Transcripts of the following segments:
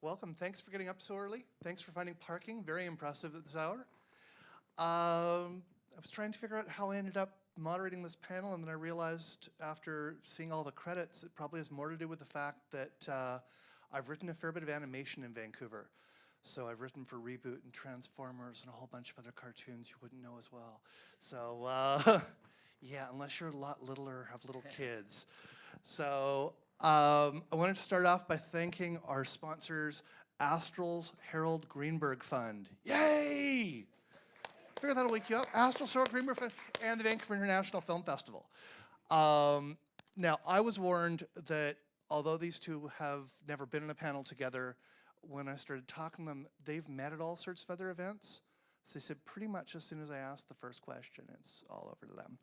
welcome. Thanks for getting up so early. Thanks for finding parking. Very impressive at this hour. I was trying to figure out how I ended up moderating this panel, and then I realized after seeing all the credits, it probably has more to do with the fact that I've written a fair bit of animation in Vancouver. So I've written for Reboot and Transformers and a whole bunch of other cartoons you wouldn't know as well. So yeah, unless you're a lot littler or have little kids. So I wanted to start off by thanking our sponsors, Astral's Harold Greenberg Fund. Yay! Figure that'll wake you up. Astral's Harold Greenberg Fund and the Vancouver International Film Festival. Now, I was warned that although these two have never been in a panel together, when I started talking to them, they've met at all sorts of other events. So they said pretty much as soon as I asked the first question, it's all over to them.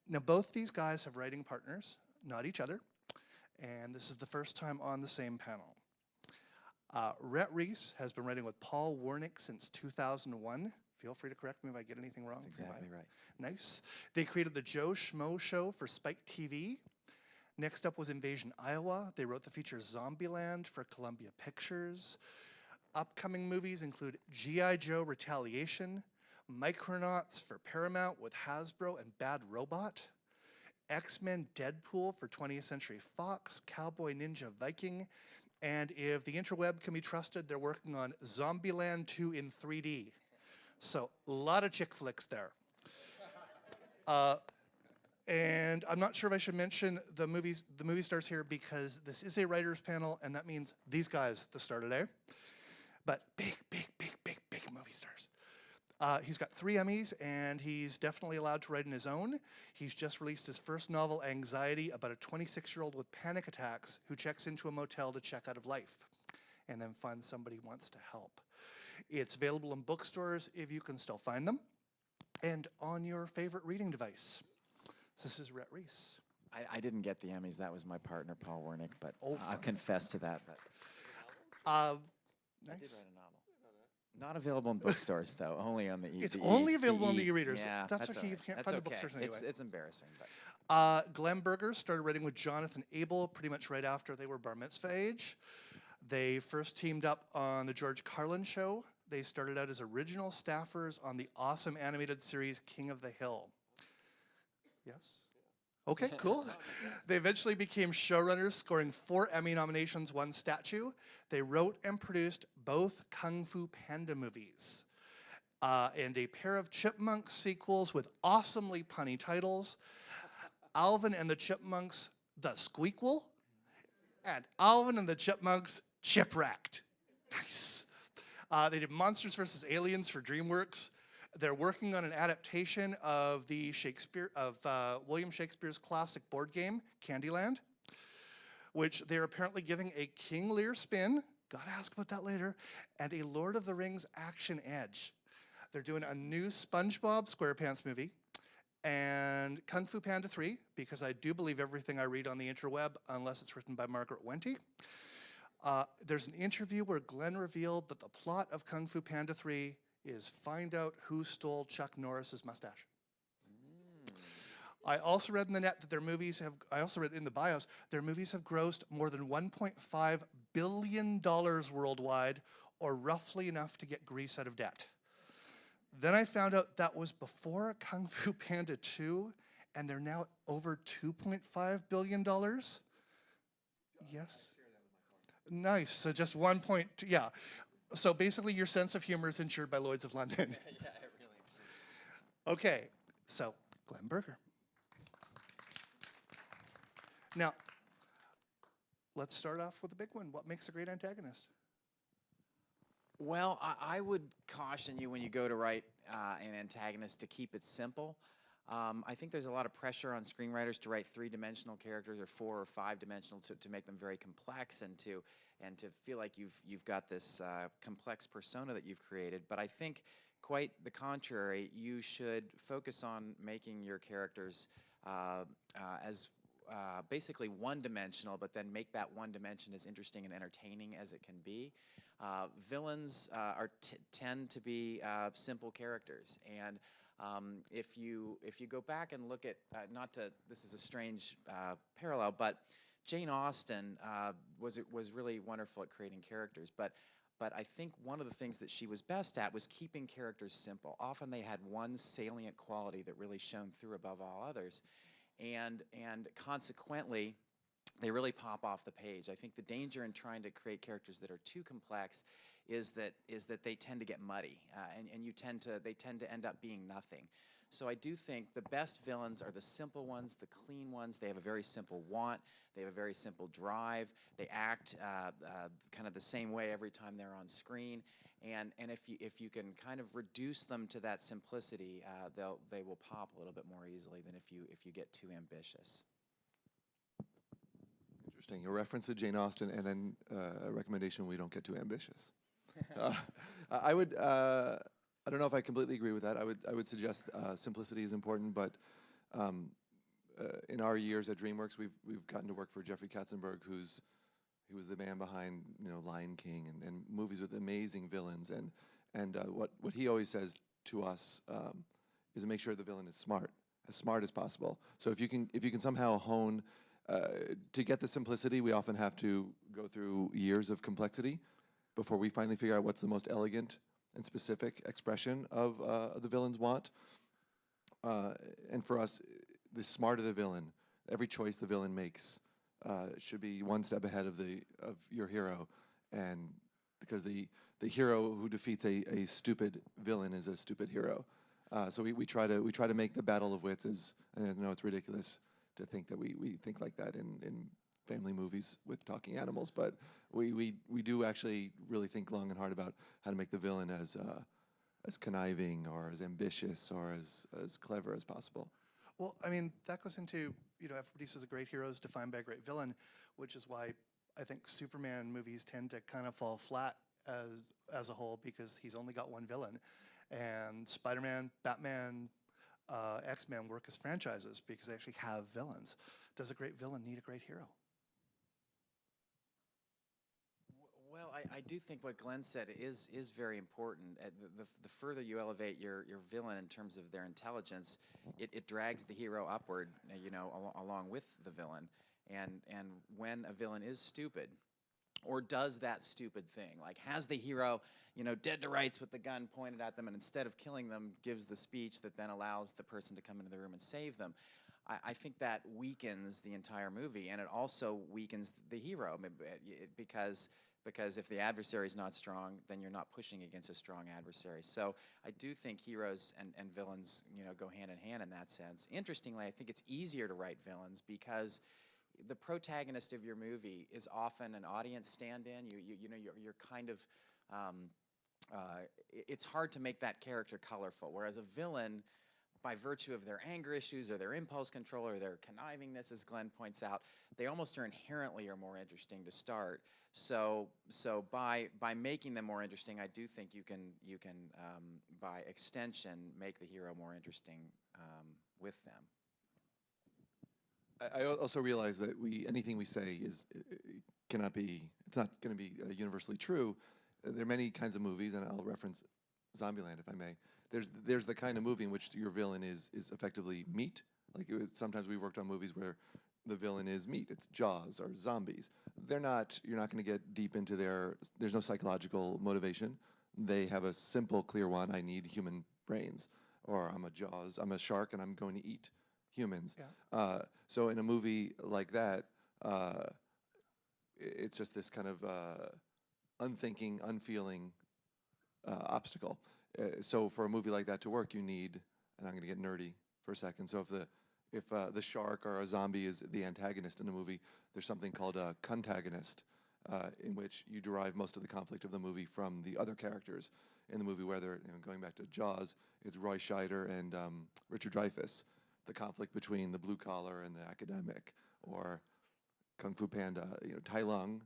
Now, both these guys have writing partners, not each other, and this is the first time on the same panel. Rhett Reese has been writing with Paul Wernick since 2001. Feel free to correct me if I get anything wrong. That's exactly right. Nice. They created the Joe Schmo Show for Spike TV. Next up was Invasion, Iowa. They wrote the feature Zombieland for Columbia Pictures. Upcoming movies include G.I. Joe Retaliation, Micronauts for Paramount with Hasbro and Bad Robot, X-Men Deadpool for 20th Century Fox, Cowboy Ninja Viking, and if the interweb can be trusted, they're working on Zombieland 2 in 3D. So a lot of chick flicks there. And I'm not sure if I should mention the movie stars here because this is a writers panel, and that means these guys at the start of the day. But big movie stars. He's got 3 Emmys, and he's definitely allowed to write on his own. He's just released his first novel, Anxiety, about a 26-year-old with panic attacks who checks into a motel to check out of life and then finds somebody who wants to help. It's available in bookstores if you can still find them, and on your favorite reading device. This is Rhett Reese. I didn't get the Emmys. That was my partner, Paul Wernick, but I'll confess to that. But nice. I did write a novel. Not available in bookstores, though. Only on the e. It's only available on the e-readers. Yeah, that's okay. You can't find the bookstores anyway. It's embarrassing. But. Glenn Berger started writing with Jonathan Abel pretty much right after they were bar mitzvah age. They first teamed up on the George Carlin Show. They started out as original staffers on the awesome animated series King of the Hill. Yes? Okay, cool. They eventually became showrunners, scoring 4 Emmy nominations, 1 statue. They wrote and produced both Kung Fu Panda movies and a pair of Chipmunks sequels with awesomely punny titles, Alvin and the Chipmunks, The Squeakquel, and Alvin and the Chipmunks, Chipwrecked. Nice. They did Monsters vs. Aliens for DreamWorks. They're working on an adaptation of William Shakespeare's classic board game, Candyland, which they're apparently giving a King Lear spin, gotta ask about that later, and a Lord of the Rings action edge. They're doing a new SpongeBob SquarePants movie, and Kung Fu Panda 3, because I do believe everything I read on the interweb, unless it's written by Margaret Wente. There's an interview where Glenn revealed that the plot of Kung Fu Panda 3 is find out who stole Chuck Norris's mustache. I also read in the net that their movies have, I also read in the bios, their movies have grossed more than $1.5 billion worldwide, or roughly enough to get Greece out of debt. Then I found out that was before Kung Fu Panda 2, and they're now at over $2.5 billion. Yes? Nice, so just 1.2, yeah. So basically your sense of humor is insured by Lloyd's of London. Yeah, it really is. Okay, so Glenn Berger. Now, let's start off with a big one. What makes a great antagonist? Well, I would caution you when you go to write an antagonist to keep it simple. I think there's a lot of pressure on screenwriters to write 3-dimensional characters or 4 or 5-dimensional to make them very complex and to feel like you've got this complex persona that you've created. But I think quite the contrary. You should focus on making your characters as basically one-dimensional, but then make that one dimension as interesting and entertaining as it can be. Villains tend to be simple characters, and if you go back and look at this is a strange parallel, but Jane Austen was really wonderful at creating characters, but I think one of the things that she was best at was keeping characters simple. Often they had one salient quality that really shone through above all others, and consequently, they really pop off the page. I think the danger in trying to create characters that are too complex is that they tend to get muddy, and they tend to end up being nothing. So I do think the best villains are the simple ones, the clean ones. They have a very simple want. They have a very simple drive. They act kind of the same way every time they're on screen. And if you can kind of reduce them to that simplicity, they will pop a little bit more easily than if you get too ambitious. Interesting. A reference to Jane Austen, and then a recommendation: we don't get too ambitious. I would. I don't know if I completely agree with that. I would suggest simplicity is important, but in our years at DreamWorks, we've gotten to work for Jeffrey Katzenberg, he was the man behind Lion King and movies with amazing villains, and what he always says to us is to make sure the villain is as smart as possible. So if you can somehow hone to get the simplicity, we often have to go through years of complexity before we finally figure out what's the most elegant and specific expression of the villain's want. And for us, the smarter the villain, every choice the villain makes should be one step ahead of your hero, and because the hero who defeats a stupid villain is a stupid hero. So we try to make the battle of wits and I know it's ridiculous to think that we think like that in family movies with talking animals, but we do actually really think long and hard about how to make the villain as conniving or as ambitious or as clever as possible. Well, I mean, that goes into, everybody says a great hero is defined by a great villain, which is why I think Superman movies tend to kind of fall flat as a whole, because he's only got one villain. And Spider-Man, Batman, X-Men work as franchises because they actually have villains. Does a great villain need a great hero? Well, I do think what Glenn said is very important. The further you elevate your villain in terms of their intelligence, it drags the hero upward, along with the villain. And when a villain is stupid, or does that stupid thing, like has the hero, dead to rights with the gun pointed at them, and instead of killing them, gives the speech that then allows the person to come into the room and save them. I think that weakens the entire movie, and it also weakens the hero, because if the adversary is not strong, then you're not pushing against a strong adversary. So I do think heroes and villains, go hand in hand in that sense. Interestingly, I think it's easier to write villains because the protagonist of your movie is often an audience stand-in. You're kind of, it's hard to make that character colorful, whereas a villain, by virtue of their anger issues or their impulse control or their connivingness, as Glenn points out, they almost inherently are more interesting to start. So by making them more interesting, I do think you can by extension make the hero more interesting with them. I also realize that anything we say it's not going to be universally true. There are many kinds of movies, and I'll reference Zombieland if I may. There's the kind of movie in which your villain is effectively meat. Like sometimes we worked on movies where the villain is meat. It's Jaws or zombies. You're not going to get deep into there's no psychological motivation. They have a simple, clear one: I need human brains, or I'm a shark and I'm going to eat humans. Yeah. So in a movie like that, it's just this kind of unthinking, unfeeling obstacle. So for a movie like that to work, you need, and I'm going to get nerdy for a second. So if the shark or a zombie is the antagonist in the movie, there's something called a contagonist, in which you derive most of the conflict of the movie from the other characters in the movie. Whether, going back to Jaws, it's Roy Scheider and Richard Dreyfuss, the conflict between the blue collar and the academic, or Kung Fu Panda, Tai Lung,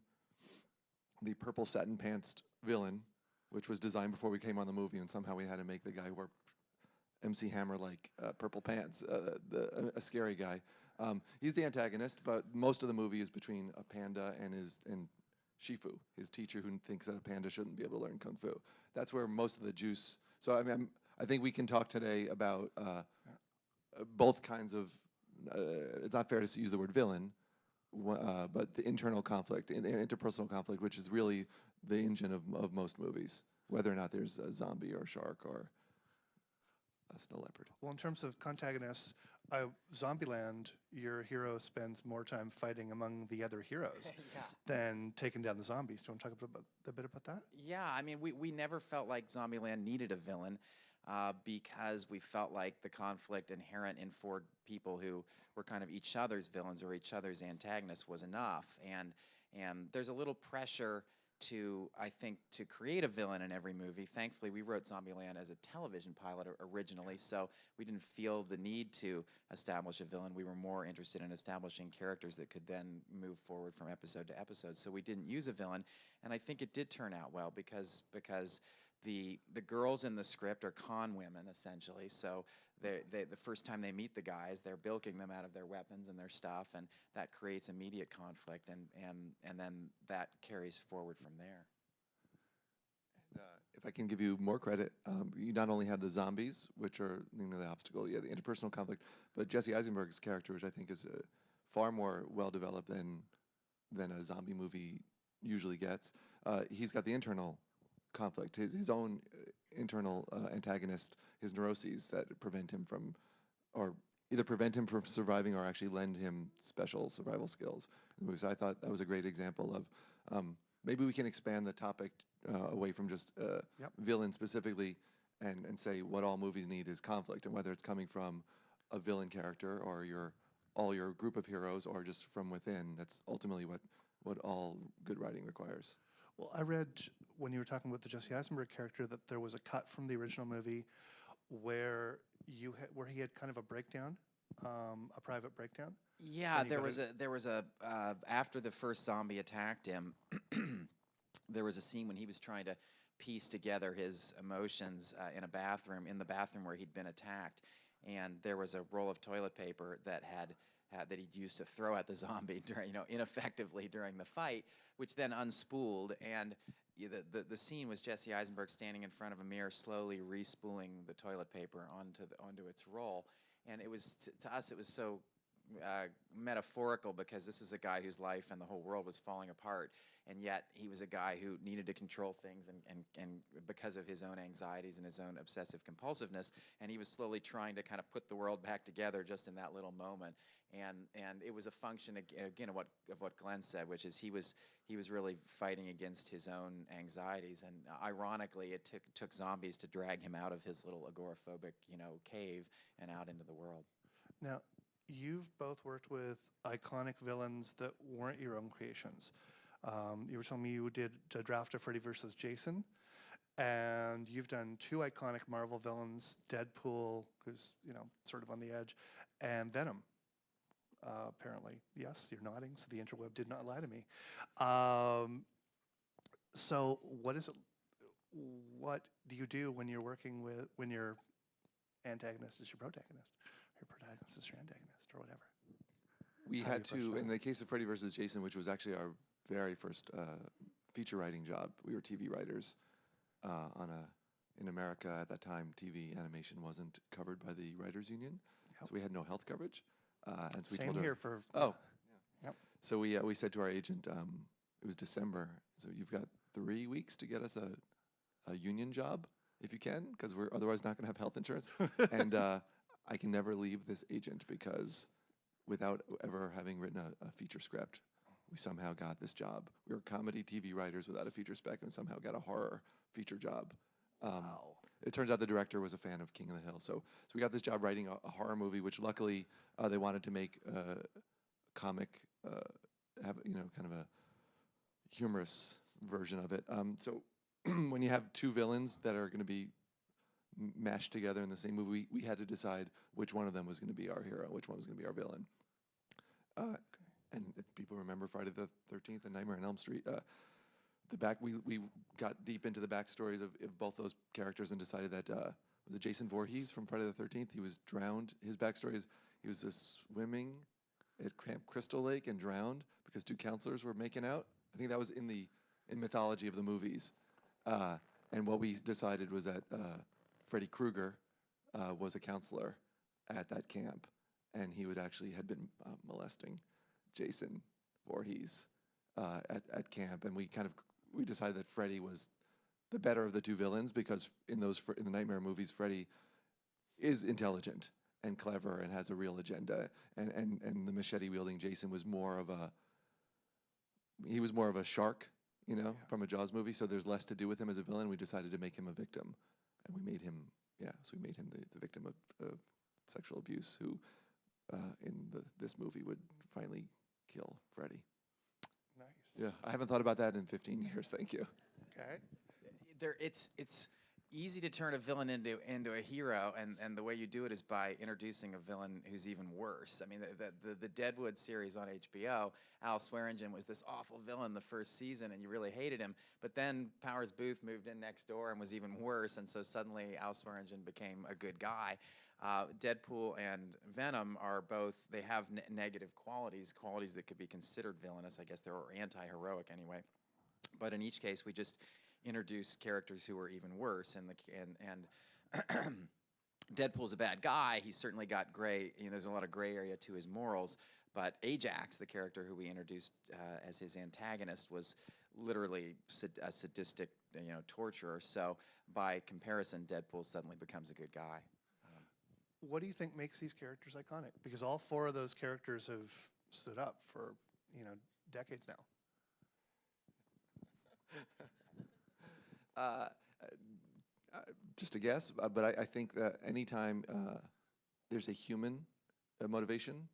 the purple satin pantsed villain, which was designed before we came on the movie, and somehow we had to make the guy wear MC Hammer-like purple pants, a scary guy. He's the antagonist, but most of the movie is between a panda and Shifu, his teacher, who thinks that a panda shouldn't be able to learn Kung Fu. That's where most of the juice. So I think we can talk today about both kinds of. It's not fair to use the word villain, but the internal conflict, the interpersonal conflict, which is really the engine of most movies, whether or not there's a zombie or a shark or a snow leopard. Well, in terms of antagonists, Zombieland, your hero spends more time fighting among the other heroes Yeah. than taking down the zombies. Do you want to talk a bit about that? Yeah, I mean, we never felt like Zombieland needed a villain because we felt like the conflict inherent in four people who were kind of each other's villains or each other's antagonists was enough. And there's a little pressure to, I think, to create a villain in every movie. Thankfully, we wrote Zombieland as a television pilot originally, so we didn't feel the need to establish a villain. We were more interested in establishing characters that could then move forward from episode to episode. So we didn't use a villain, and I think it did turn out well because the girls in the script are con women essentially. So the first time they meet the guys, they're bilking them out of their weapons and their stuff, and that creates immediate conflict, and then that carries forward from there. And, if I can give you more credit, you not only have the zombies, which are the obstacle, the interpersonal conflict, but Jesse Eisenberg's character, which I think is far more well developed than a zombie movie usually gets. He's got the internal conflict, his own internal antagonist, his neuroses that prevent him from, or either prevent him from surviving or actually lend him special survival skills. So I thought that was a great example of maybe we can expand the topic away from just villain specifically and say what all movies need is conflict, and whether it's coming from a villain character or all your group of heroes or just from within. That's ultimately what all good writing requires. Well, I read when you were talking about the Jesse Eisenberg character that there was a cut from the original movie where where he had kind of a breakdown, a private breakdown. Yeah, there was a after the first zombie attacked him, there was a scene when he was trying to piece together his emotions in the bathroom where he'd been attacked, and there was a roll of toilet paper that that he'd used to throw at the zombie ineffectively during the fight, which then unspooled, and the scene was Jesse Eisenberg standing in front of a mirror, slowly re-spooling the toilet paper onto its roll, and it was to us it was so metaphorical because this was a guy whose life and the whole world was falling apart, and yet he was a guy who needed to control things and because of his own anxieties and his own obsessive compulsiveness, and he was slowly trying to kind of put the world back together just in that little moment, and it was a function again of what Glenn said, which is he was really fighting against his own anxieties, and ironically it took zombies to drag him out of his little agoraphobic cave and out into the world. Now, you've both worked with iconic villains that weren't your own creations. You were telling me you did a draft of Freddy vs. Jason, and you've done two iconic Marvel villains, Deadpool, who's sort of on the edge, and Venom. Apparently, yes, you're nodding, so the interweb did not lie to me. So, what do you do when you're working with when your antagonist is your protagonist, your protagonist is your antagonist, or whatever? We had to, in the case of Freddy vs. Jason, which was actually our very first feature writing job. We were TV writers in America at that time. TV animation wasn't covered by the Writers Union, so we had no health coverage. And so we Same told here for. Oh, yep. So we said to our agent, it was December, so you've got 3 weeks to get us a union job if you can, because we're otherwise not going to have health insurance. And I can never leave this agent because without ever having written a feature script, we somehow got this job. We were comedy TV writers without a feature spec and somehow got a horror feature job. Wow. It turns out the director was a fan of King of the Hill. So we got this job writing a horror movie, which luckily they wanted to make a comic, have kind of a humorous version of it. So when you have two villains that are going to be mashed together in the same movie, we had to decide which one of them was going to be our hero, which one was going to be our villain. And if people remember Friday the 13th and Nightmare on Elm Street, we got deep into the backstories of both those characters and decided that was it Jason Voorhees from Friday the 13th? He was drowned. His backstory is he was swimming at Camp Crystal Lake and drowned because two counselors were making out. I think that was in mythology of the movies. And what we decided was that Freddy Krueger was a counselor at that camp, and he had been molesting Jason Voorhees at camp, and we decided that Freddy was the better of the two villains, because in the Nightmare movies, Freddy is intelligent and clever and has a real agenda, and the machete wielding Jason was more of a shark, from a Jaws movie. So there's less to do with him as a villain. We decided to make him a victim, and we made him the victim of sexual abuse, who in this movie would finally kill Freddy. Nice. Yeah, I haven't thought about that in 15 years. Thank you. Okay. It's easy to turn a villain into a hero, and the way you do it is by introducing a villain who's even worse. I mean, the Deadwood series on HBO, Al Swearingen was this awful villain the first season, and you really hated him. But then Powers Booth moved in next door and was even worse, and so suddenly Al Swearingen became a good guy. Deadpool and Venom are both, they have negative qualities that could be considered villainous, I guess, or anti-heroic anyway. But in each case, we just introduce characters who are even worse, and Deadpool's a bad guy. He's certainly got gray, there's a lot of gray area to his morals, but Ajax, the character who we introduced as his antagonist, was literally a sadistic, torturer. So by comparison, Deadpool suddenly becomes a good guy. What do you think makes these characters iconic? Because all four of those characters have stood up for, decades now. Just a guess, but I think that anytime there's a human motivation,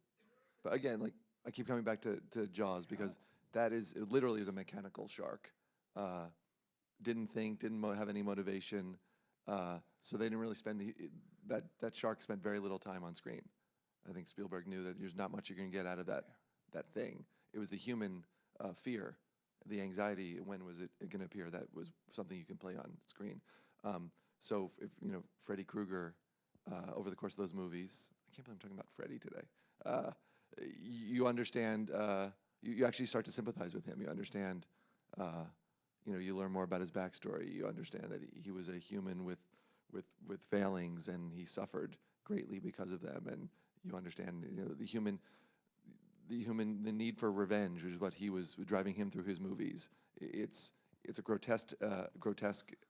but again, like I keep coming back to Jaws, because it literally is a mechanical shark. Didn't think, didn't have any motivation, so they didn't really spend that shark spent very little time on screen. I think Spielberg knew that there's not much you're going to get out of that thing. It was the human fear, the anxiety. When was it going to appear? That was something you can play on screen. So if Freddy Krueger, over the course of those movies, I can't believe I'm talking about Freddy today. You understand. You actually start to sympathize with him. You understand. You learn more about his backstory. You understand that he was a human with failings, and he suffered greatly because of them. And you understand, the need for revenge, which is what he was driving him through his movies. It's a grotesque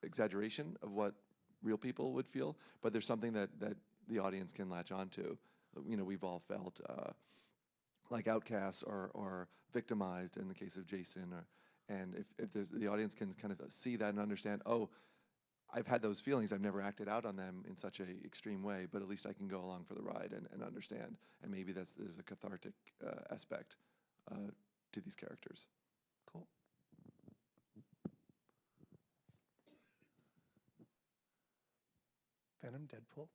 exaggeration of what real people would feel, but there's something that the audience can latch onto. We've all felt like outcasts or victimized in the case of Jason, and if the audience can kind of see that and understand, oh, I've had those feelings, I've never acted out on them in such an extreme way, but at least I can go along for the ride and understand, and maybe there's a cathartic aspect to these characters. Cool. Venom, Deadpool.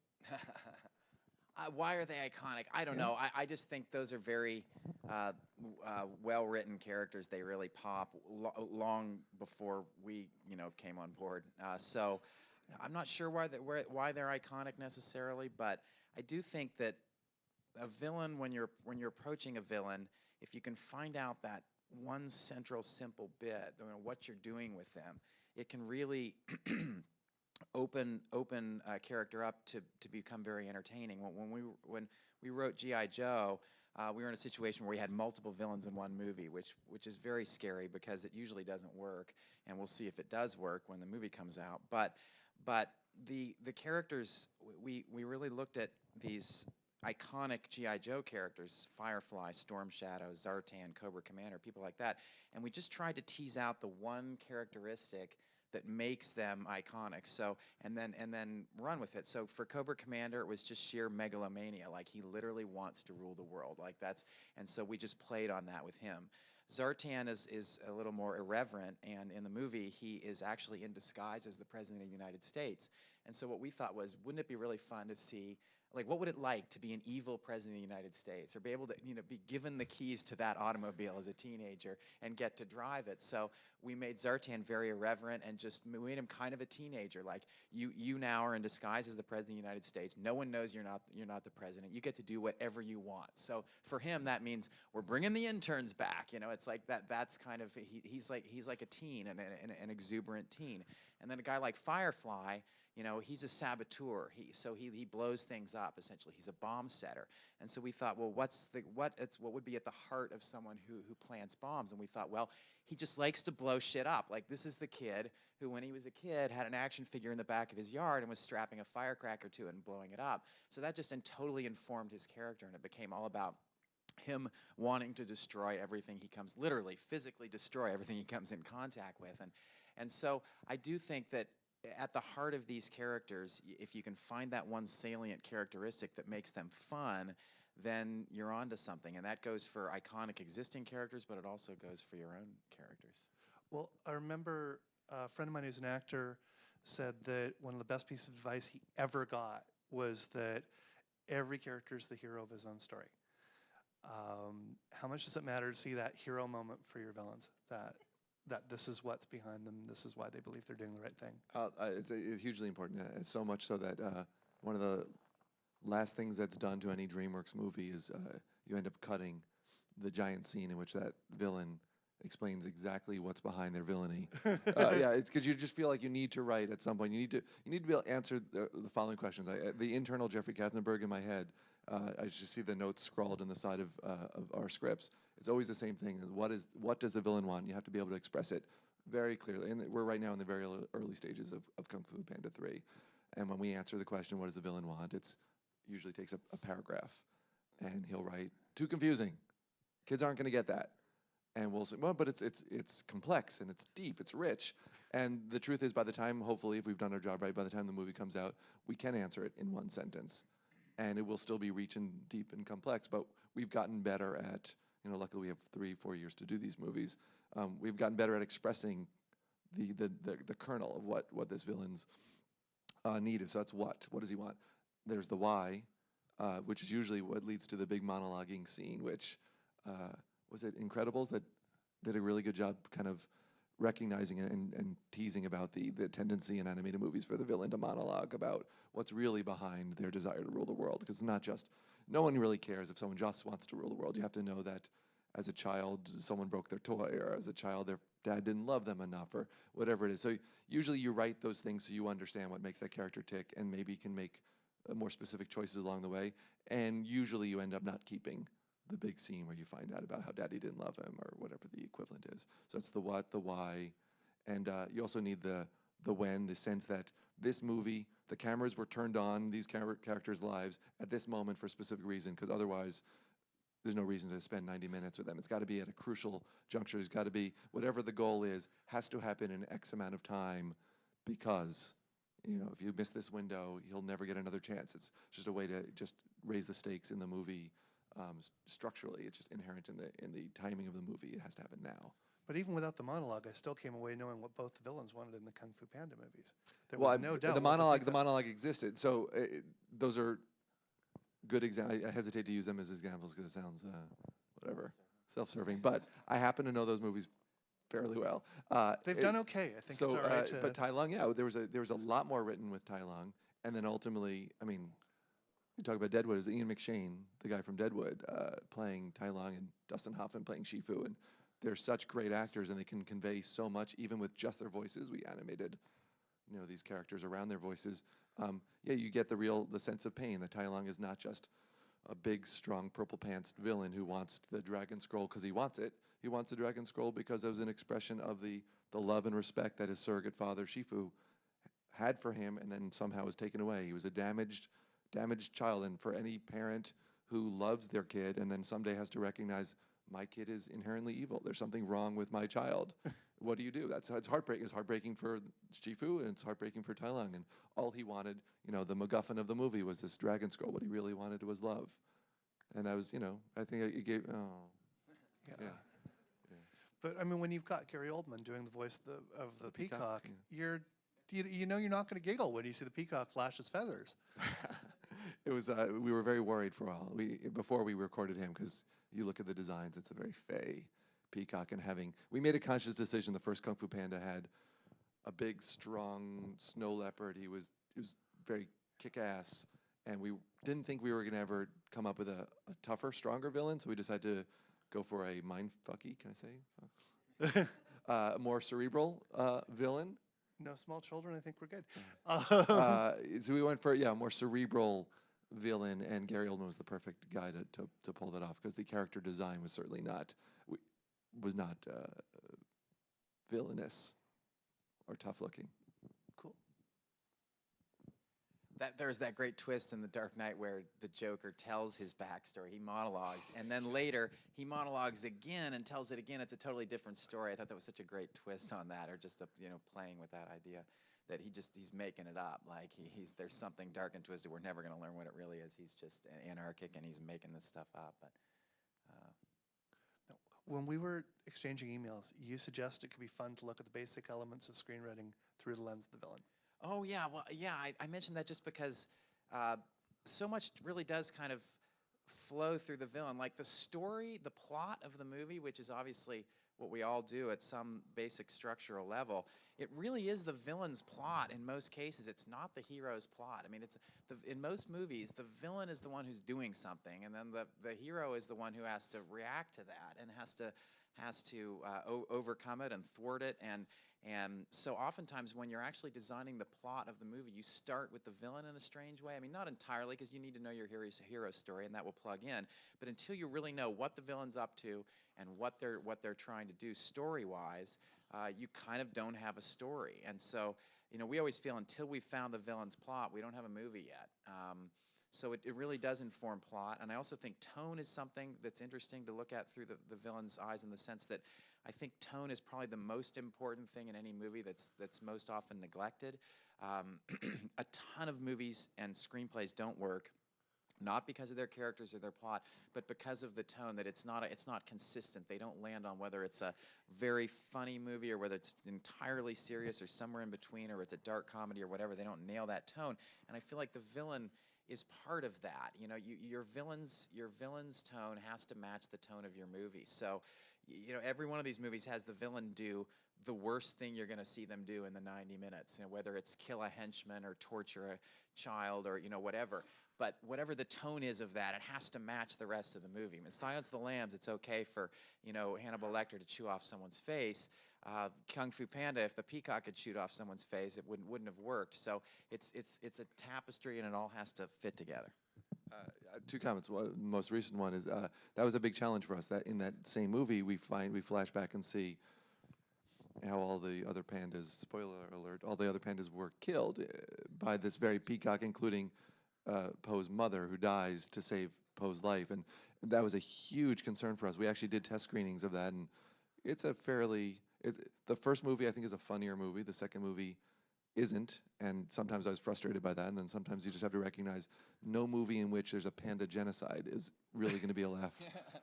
Why are they iconic? I don't know. I just think those are very well-written characters. They really pop long before we, came on board. So I'm not sure why they're iconic necessarily, but I do think that a villain, when you're approaching a villain, if you can find out that one central simple bit, what you're doing with them, it can really open a character up to become very entertaining. When we wrote G.I. Joe, we were in a situation where we had multiple villains in one movie, which is very scary because it usually doesn't work, and we'll see if it does work when the movie comes out. But the characters, we really looked at these iconic G.I. Joe characters, Firefly, Storm Shadow, Zartan, Cobra Commander, people like that, and we just tried to tease out the one characteristic that makes them iconic. So and then run with it. So for Cobra Commander, it was just sheer megalomania. Like, he literally wants to rule the world. And so we just played on that with him. Zartan is a little more irreverent, and in the movie, he is actually in disguise as the President of the United States. And so what we thought was, wouldn't it be really fun to see, what would it like to be an evil President of the United States, or be able to, be given the keys to that automobile as a teenager and get to drive it? So we made Zartan very irreverent and just we made him kind of a teenager. Like you now are in disguise as the president of the United States. No one knows you're not the president. You get to do whatever you want. So for him, that means we're bringing the interns back. You know, it's like that. That's kind of he's like a teen and an exuberant teen. And then a guy like Firefly, you know, he's a saboteur. He blows things up essentially. He's a bomb setter. And so we thought, well, what would be at the heart of someone who plants bombs? And we thought, well, he just likes to blow shit up. Like, this is the kid who, when he was a kid, had an action figure in the back of his yard and was strapping a firecracker to it and blowing it up. So that just totally informed his character, and it became all about him wanting to destroy everything he comes, literally, physically destroy everything he comes in contact with. And so I do think that at the heart of these characters, if you can find that one salient characteristic that makes them fun, then you're onto something. And that goes for iconic existing characters, but it also goes for your own characters. Well, I remember a friend of mine who's an actor said that one of the best pieces of advice he ever got was that every character is the hero of his own story. How much does it matter to see that hero moment for your villains? That this is what's behind them, this is why they believe they're doing the right thing. It's hugely important. It's so much so that one of the last things that's done to any DreamWorks movie is you end up cutting the giant scene in which that villain explains exactly what's behind their villainy. Yeah, it's because you just feel like you need to write at some point. You need to be able to answer the following questions. The internal Jeffrey Katzenberg in my head. I just see the notes scrawled on the side of our scripts. It's always the same thing. What does the villain want? You have to be able to express it very clearly. And we're right now in the very early stages of Kung Fu Panda 3. And when we answer the question, what does the villain want? It's usually takes a paragraph. And he'll write, too confusing. Kids aren't going to get that. And we'll say, well, but it's complex and it's deep, it's rich. And the truth is, by the time, hopefully, if we've done our job right, by the time the movie comes out, we can answer it in one sentence. And it will still be rich and deep and complex, but we've gotten better at, luckily we have 3-4 years to do these movies. We've gotten better at expressing the kernel of what this villain's need is. So that's what does he want? There's the why, which is usually what leads to the big monologuing scene, which, was it Incredibles that did a really good job kind of recognizing and teasing about the tendency in animated movies for the villain to monologue about what's really behind their desire to rule the world. Because it's not just, no one really cares if someone just wants to rule the world. You have to know that as a child, someone broke their toy, or as a child, their dad didn't love them enough, or whatever it is. So usually you write those things so you understand what makes that character tick, and maybe can make more specific choices along the way. And usually you end up not keeping the big scene where you find out about how daddy didn't love him, or whatever the equivalent is. So it's the what, the why, and you also need the when, the sense that this movie, the cameras were turned on these characters' lives at this moment for a specific reason, because otherwise there's no reason to spend 90 minutes with them. It's got to be at a crucial juncture. It's got to be, whatever the goal is, has to happen in X amount of time, because if you miss this window, you'll never get another chance. It's just a way to just raise the stakes in the movie. Structurally, it's just inherent in the timing of the movie. It has to happen now. But even without the monologue, I still came away knowing what both the villains wanted in the Kung Fu Panda movies. There was no doubt. The monologue existed. So those are good examples. I hesitate to use them as examples because it sounds whatever, self-serving. But I happen to know those movies fairly well. They've done okay. I think so, it's all right. But Tai Lung, yeah, there was a lot more written with Tai Lung, and then ultimately, I mean, you talk about Deadwood, is Ian McShane, the guy from Deadwood, playing Tai Lung, and Dustin Hoffman playing Shifu, and they're such great actors, and they can convey so much even with just their voices. We animated, these characters around their voices. Yeah, you get the sense of pain. That Tai Lung is not just a big, strong, purple pants villain who wants the Dragon Scroll because he wants it. He wants the Dragon Scroll because it was an expression of the love and respect that his surrogate father Shifu had for him, and then somehow was taken away. He was a damaged child, and for any parent who loves their kid and then someday has to recognize, my kid is inherently evil, there's something wrong with my child, what do you do? It's heartbreaking. It's heartbreaking for Shifu, and it's heartbreaking for Tai Lung, and all he wanted, the MacGuffin of the movie was this Dragon Scroll. What he really wanted was love, and I was, I think it gave, yeah. But I mean, when you've got Gary Oldman doing the voice of the peacock, yeah. you're not going to giggle when you see the peacock flash his feathers. It was, we were very worried for a while before we recorded him, because you look at the designs, it's a very fey Peacock, and we made a conscious decision. The first Kung Fu Panda had a big, strong snow leopard. He was very kick-ass, and we didn't think we were going to ever come up with a tougher, stronger villain, so we decided to go for a mindfucky, can I say? More cerebral villain. No small children, I think we're good. So we went for a more cerebral villain, and Gary Oldman was the perfect guy to pull that off, because the character design was certainly not villainous or tough looking. Cool. There's that great twist in The Dark Knight where the Joker tells his backstory. He monologues, and then later he monologues again and tells it again. It's a totally different story. I thought that was such a great twist on that, or just playing with that idea that he's making it up. Like there's something dark and twisted. We're never going to learn what it really is. He's just anarchic and he's making this stuff up. But when we were exchanging emails, you suggested it could be fun to look at the basic elements of screenwriting through the lens of the villain. Oh yeah, well yeah, I mentioned that just because so much really does kind of flow through the villain. Like the story, the plot of the movie, which is obviously what we all do at some basic structural level, it really is the villain's plot in most cases. It's not the hero's plot. I mean, in most movies, the villain is the one who's doing something, and then the hero is the one who has to react to that and has to overcome it and thwart it. And so oftentimes when you're actually designing the plot of the movie, you start with the villain in a strange way. I mean, not entirely, because you need to know your hero story, and that will plug in. But until you really know what the villain's up to and what they're trying to do story-wise, you kind of don't have a story. And so, we always feel until we've found the villain's plot, we don't have a movie yet. So it really does inform plot. And I also think tone is something that's interesting to look at through the villain's eyes, in the sense that I think tone is probably the most important thing in any movie that's most often neglected. A ton of movies and screenplays don't work, not because of their characters or their plot, but because of the tone, that it's not consistent. They don't land on whether it's a very funny movie or whether it's entirely serious or somewhere in between, or it's a dark comedy or whatever. They don't nail that tone. And I feel like the villain is part of that. Your villain's tone has to match the tone of your movie. So, every one of these movies has the villain do the worst thing you're going to see them do in the 90 minutes, whether it's kill a henchman or torture a child or whatever. But whatever the tone is of that, it has to match the rest of the movie. I mean, Silence of the Lambs, it's okay for Hannibal Lecter to chew off someone's face. Kung Fu Panda, if the peacock had chewed off someone's face, it wouldn't have worked. So it's a tapestry, and it all has to fit together. Two comments. Well, the most recent one is that was a big challenge for us. That in that same movie, we flash back and see how all the other pandas, spoiler alert, all the other pandas were killed by this very peacock, including Poe's mother, who dies to save Poe's life. And that was a huge concern for us. We actually did test screenings of that, and it's the first movie I think is a funnier movie. The second movie isn't, and sometimes I was frustrated by that, and then sometimes you just have to recognize no movie in which there's a panda genocide is really going to be a laugh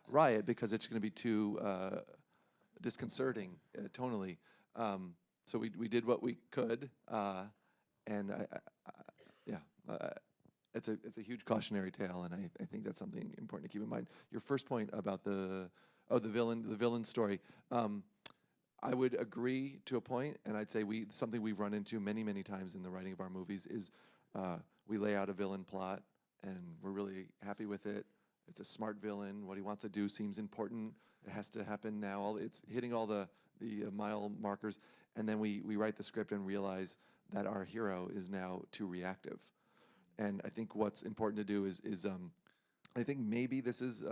riot, because it's going to be too disconcerting tonally. So we did what we could, and it's a huge cautionary tale, and I think that's something important to keep in mind. Your first point about the villain story. I would agree to a point, and I'd say something we've run into many times in the writing of our movies is we lay out a villain plot, and we're really happy with it. It's a smart villain. What he wants to do seems important. It has to happen now. It's hitting all the mile markers, and then we write the script and realize that our hero is now too reactive. And I think what's important to do is I think maybe this is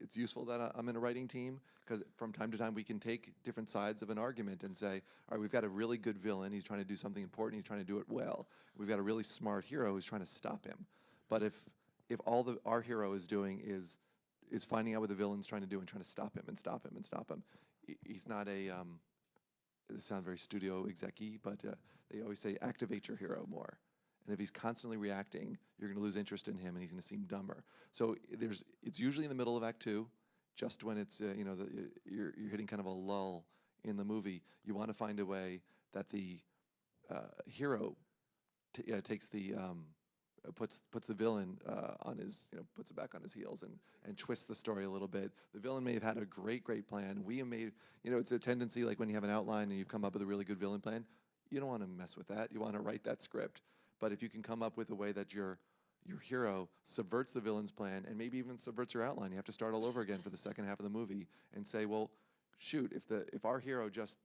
it's useful that I'm in a writing team, because from time to time we can take different sides of an argument and say, all right, we've got a really good villain. He's trying to do something important. He's trying to do it well. We've got a really smart hero who's trying to stop him. But if all our hero is doing is finding out what the villain's trying to do and trying to stop him and stop him and stop him, he's not a this sounds very studio exec-y, but they always say activate your hero more. And if he's constantly reacting, you're going to lose interest in him, and he's going to seem dumber. So it's usually in the middle of Act 2, just when it's you're hitting kind of a lull in the movie. You want to find a way that the hero takes the puts the villain on his, puts it back on his heels and twists the story a little bit. The villain may have had a great plan. We have made, it's a tendency, like when you have an outline and you come up with a really good villain plan, you don't want to mess with that. You want to write that script. But if you can come up with a way that your hero subverts the villain's plan and maybe even subverts your outline, you have to start all over again for the second half of the movie and say, well, shoot, if our hero just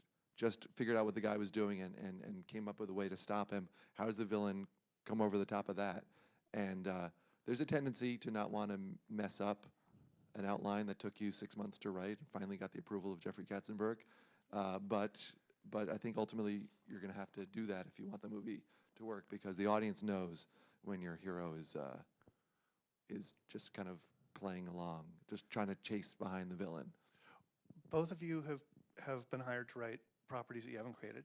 figured out what the guy was doing and came up with a way to stop him, how does the villain come over the top of that? And there's a tendency to not want to mess up an outline that took you 6 months to write and finally got the approval of Jeffrey Katzenberg. But I think ultimately you're going to have to do that if you want the movie to work, because the audience knows when your hero is just kind of playing along, just trying to chase behind the villain. Both of you have been hired to write properties that you haven't created.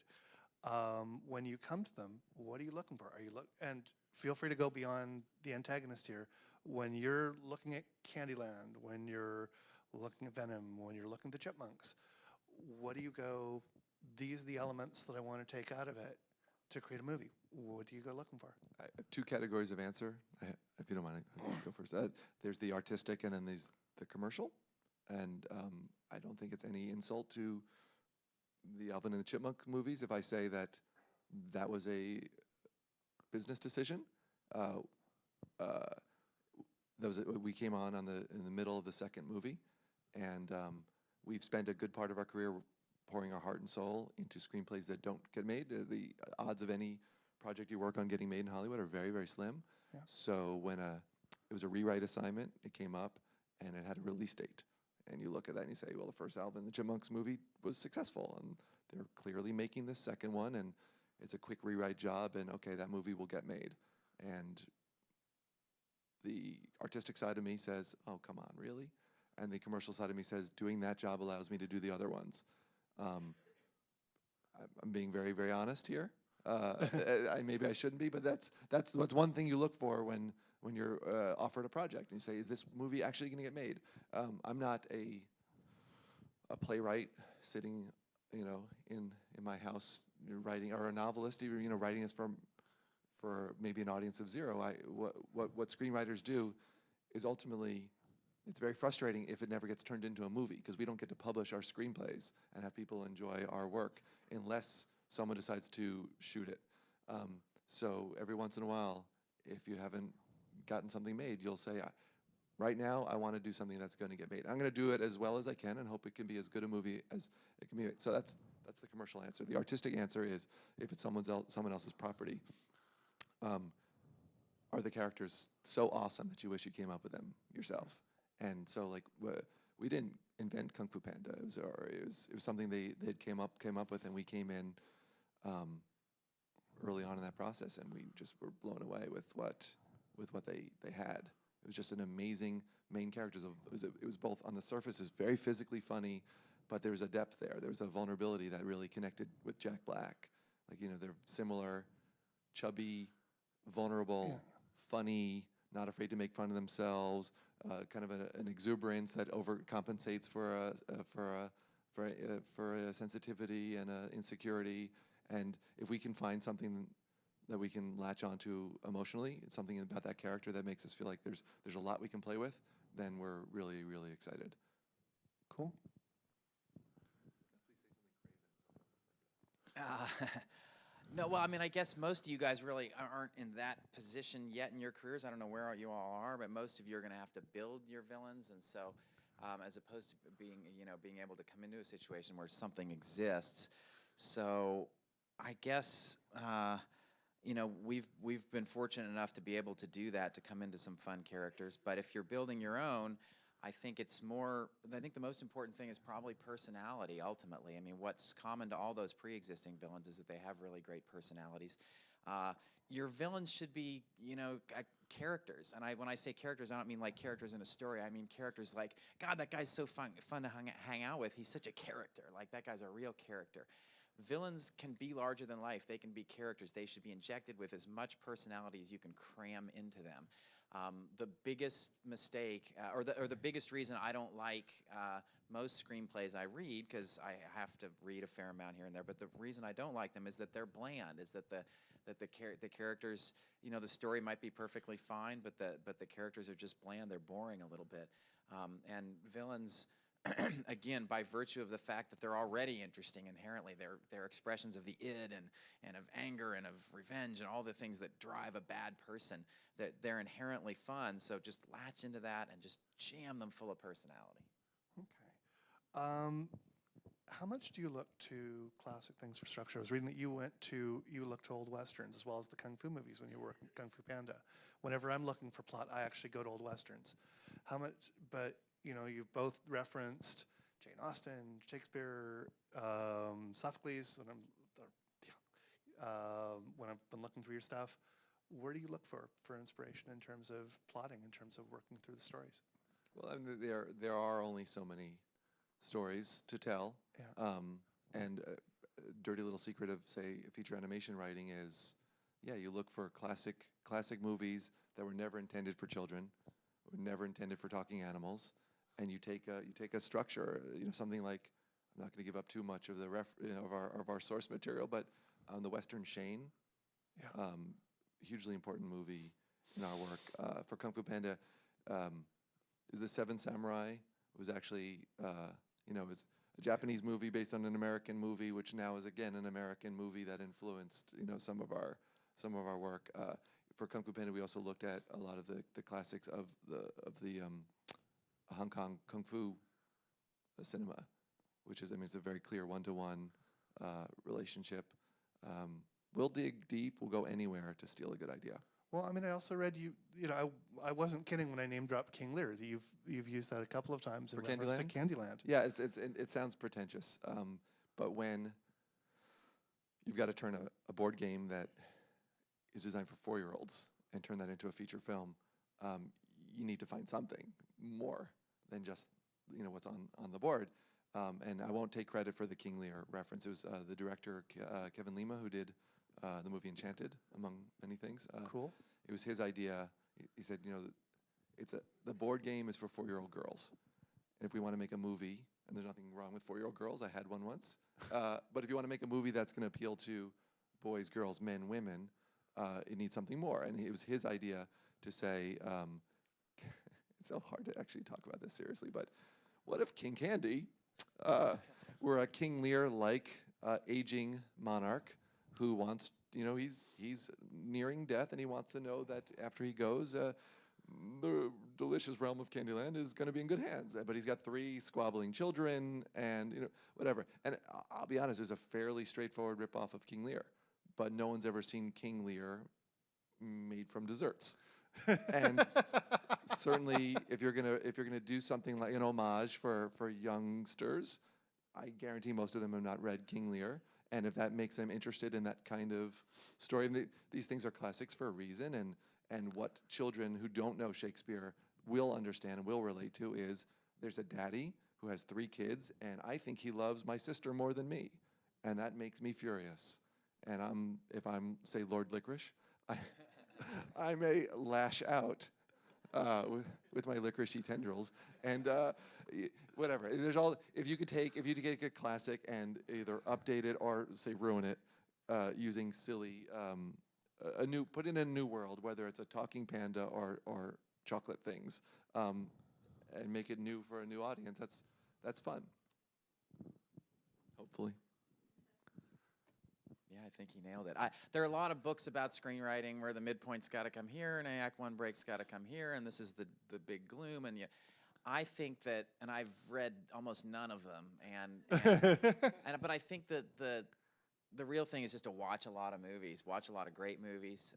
When you come to them, what are you looking for? And feel free to go beyond the antagonist here. When you're looking at Candyland, when you're looking at Venom, when you're looking at the Chipmunks, what do you go, these are the elements that I want to take out of it to create a movie? What do you go looking for? I have two categories of answer. If you don't mind, I'll go first. There's the artistic, and then there's the commercial. And I don't think it's any insult to the Alvin and the Chipmunk movies if I say that was a business decision. We came on in the middle of the second movie, and we've spent a good part of our career pouring our heart and soul into screenplays that don't get made. The odds of any project you work on getting made in Hollywood are very, very slim. Yeah. So when it was a rewrite assignment, it came up and it had a release date. And you look at that and you say, well, the first Alvin and the Chipmunks movie was successful, and they're clearly making this second one, and it's a quick rewrite job, and okay, that movie will get made. And the artistic side of me says, oh, come on, really? And the commercial side of me says, doing that job allows me to do the other ones. I'm being very, very honest here. Maybe I shouldn't be, but that's one thing you look for when you're offered a project and you say, is this movie actually going to get made? I'm not a playwright sitting, in my house writing, or a novelist even, writing this for maybe an audience of zero. What screenwriters do is ultimately, it's very frustrating if it never gets turned into a movie, because we don't get to publish our screenplays and have people enjoy our work unless someone decides to shoot it. So every once in a while, if you haven't gotten something made, you'll say, right now I want to do something that's going to get made. I'm going to do it as well as I can and hope it can be as good a movie as it can be made. So that's the commercial answer. The artistic answer is, if it's someone else's property, are the characters so awesome that you wish you came up with them yourself? And so, like, we didn't invent Kung Fu Panda. It was something they came up with, and we came in early on in that process, and we just were blown away with what they had. It was just an amazing main characters. It was both, on the surface, is very physically funny, but there was a depth there. There was a vulnerability that really connected with Jack Black. Like, they're similar, chubby, vulnerable, funny, not afraid to make fun of themselves. Kind of an exuberance that overcompensates for a sensitivity and a insecurity. And if we can find something that we can latch onto emotionally, it's something about that character that makes us feel like there's a lot we can play with, then we're really, really excited. Cool. No, well, I mean, I guess most of you guys really aren't in that position yet in your careers. I don't know where you all are, but most of you are going to have to build your villains, and so as opposed to being able to come into a situation where something exists. So I guess we've been fortunate enough to be able to do that, to come into some fun characters. But if you're building your own, I think the most important thing is probably personality, ultimately. I mean, what's common to all those pre-existing villains is that they have really great personalities. Your villains should be, characters. And when I say characters, I don't mean like characters in a story. I mean characters like, God, that guy's so fun to hang out with. He's such a character. Like, that guy's a real character. Villains can be larger than life. They can be characters. They should be injected with as much personality as you can cram into them. The biggest mistake, or the biggest reason I don't like most screenplays I read, because I have to read a fair amount here and there, but the reason I don't like them is that they're bland, is that the characters, you know, the story might be perfectly fine, but the characters are just bland. They're boring a little bit, and villains. Again, by virtue of the fact that they're already interesting inherently, they're expressions of the id and of anger and of revenge and all the things that drive a bad person, that they're inherently fun. So just latch into that and just jam them full of personality. Okay. How much do you look to classic things for structure? I was reading that you look to old westerns as well as the kung fu movies when you were working Kung Fu Panda. Whenever I'm looking for plot, I actually go to old westerns. How much? But you know, you've both referenced Jane Austen, Shakespeare, Sophocles. When I've been looking through your stuff, where do you look for inspiration in terms of plotting, in terms of working through the stories? Well, I mean, there are only so many stories to tell. Yeah. And a dirty little secret of, say, feature animation writing is, yeah, you look for classic movies that were never intended for children, were never intended for talking animals, and you take a structure, you know, something like, I'm not going to give up too much of the of our source material, but the Western Shane, Yeah. hugely important movie in our work. For Kung Fu Panda, The Seven Samurai was actually, you know, it was a Japanese movie based on an American movie, which now is again an American movie that influenced, you know, some of our work. For Kung Fu Panda, we also looked at a lot of the classics of the Hong Kong Kung Fu cinema, which is, I mean, it's a very clear one-to-one relationship. We'll dig deep. We'll go anywhere to steal a good idea. Well, I mean, I also read you know, I wasn't kidding when I name dropped King Lear. You've used that a couple of times in For reference to Candyland. Yeah, it sounds pretentious, but when you've got to turn a board game that is designed for 4-year-olds and turn that into a feature film, you need to find something more than just, you know, what's on the board. And I won't take credit for the King Lear reference. It was the director Kevin Lima who did the movie Enchanted, among many things. Cool. It was his idea. He said, you know, the board game is for 4-year-old girls. And if we want to make a movie, and there's nothing wrong with 4-year-old girls, I had one once. But if you want to make a movie that's going to appeal to boys, girls, men, women, it needs something more. And it was his idea to say, it's so hard to actually talk about this seriously, but what if King Candy were a King Lear-like aging monarch who wants, you know, he's nearing death, and he wants to know that after he goes, the delicious realm of Candyland is going to be in good hands. But he's got 3 squabbling children, and, you know, whatever. And I'll be honest, it was a fairly straightforward ripoff of King Lear, but no one's ever seen King Lear made from desserts. And certainly, if you're gonna do something like an homage for youngsters, I guarantee most of them have not read King Lear. And if that makes them interested in that kind of story, and these things are classics for a reason. And what children who don't know Shakespeare will understand and will relate to is, there's a daddy who has 3 kids, and I think he loves my sister more than me, and that makes me furious. And if I'm, say, Lord Licorice, I may lash out with my licoricey tendrils, and whatever. There's all. If you take a classic and either update it or, say, ruin it using silly put in a new world, whether it's a talking panda or chocolate things, and make it new for a new audience. That's fun. Hopefully. Yeah, I think he nailed it. There are a lot of books about screenwriting where the midpoint's got to come here and Act 1 break's got to come here, and this is the big gloom. And I think that, and I've read almost none of them, but I think that the real thing is just to watch a lot of movies, watch a lot of great movies,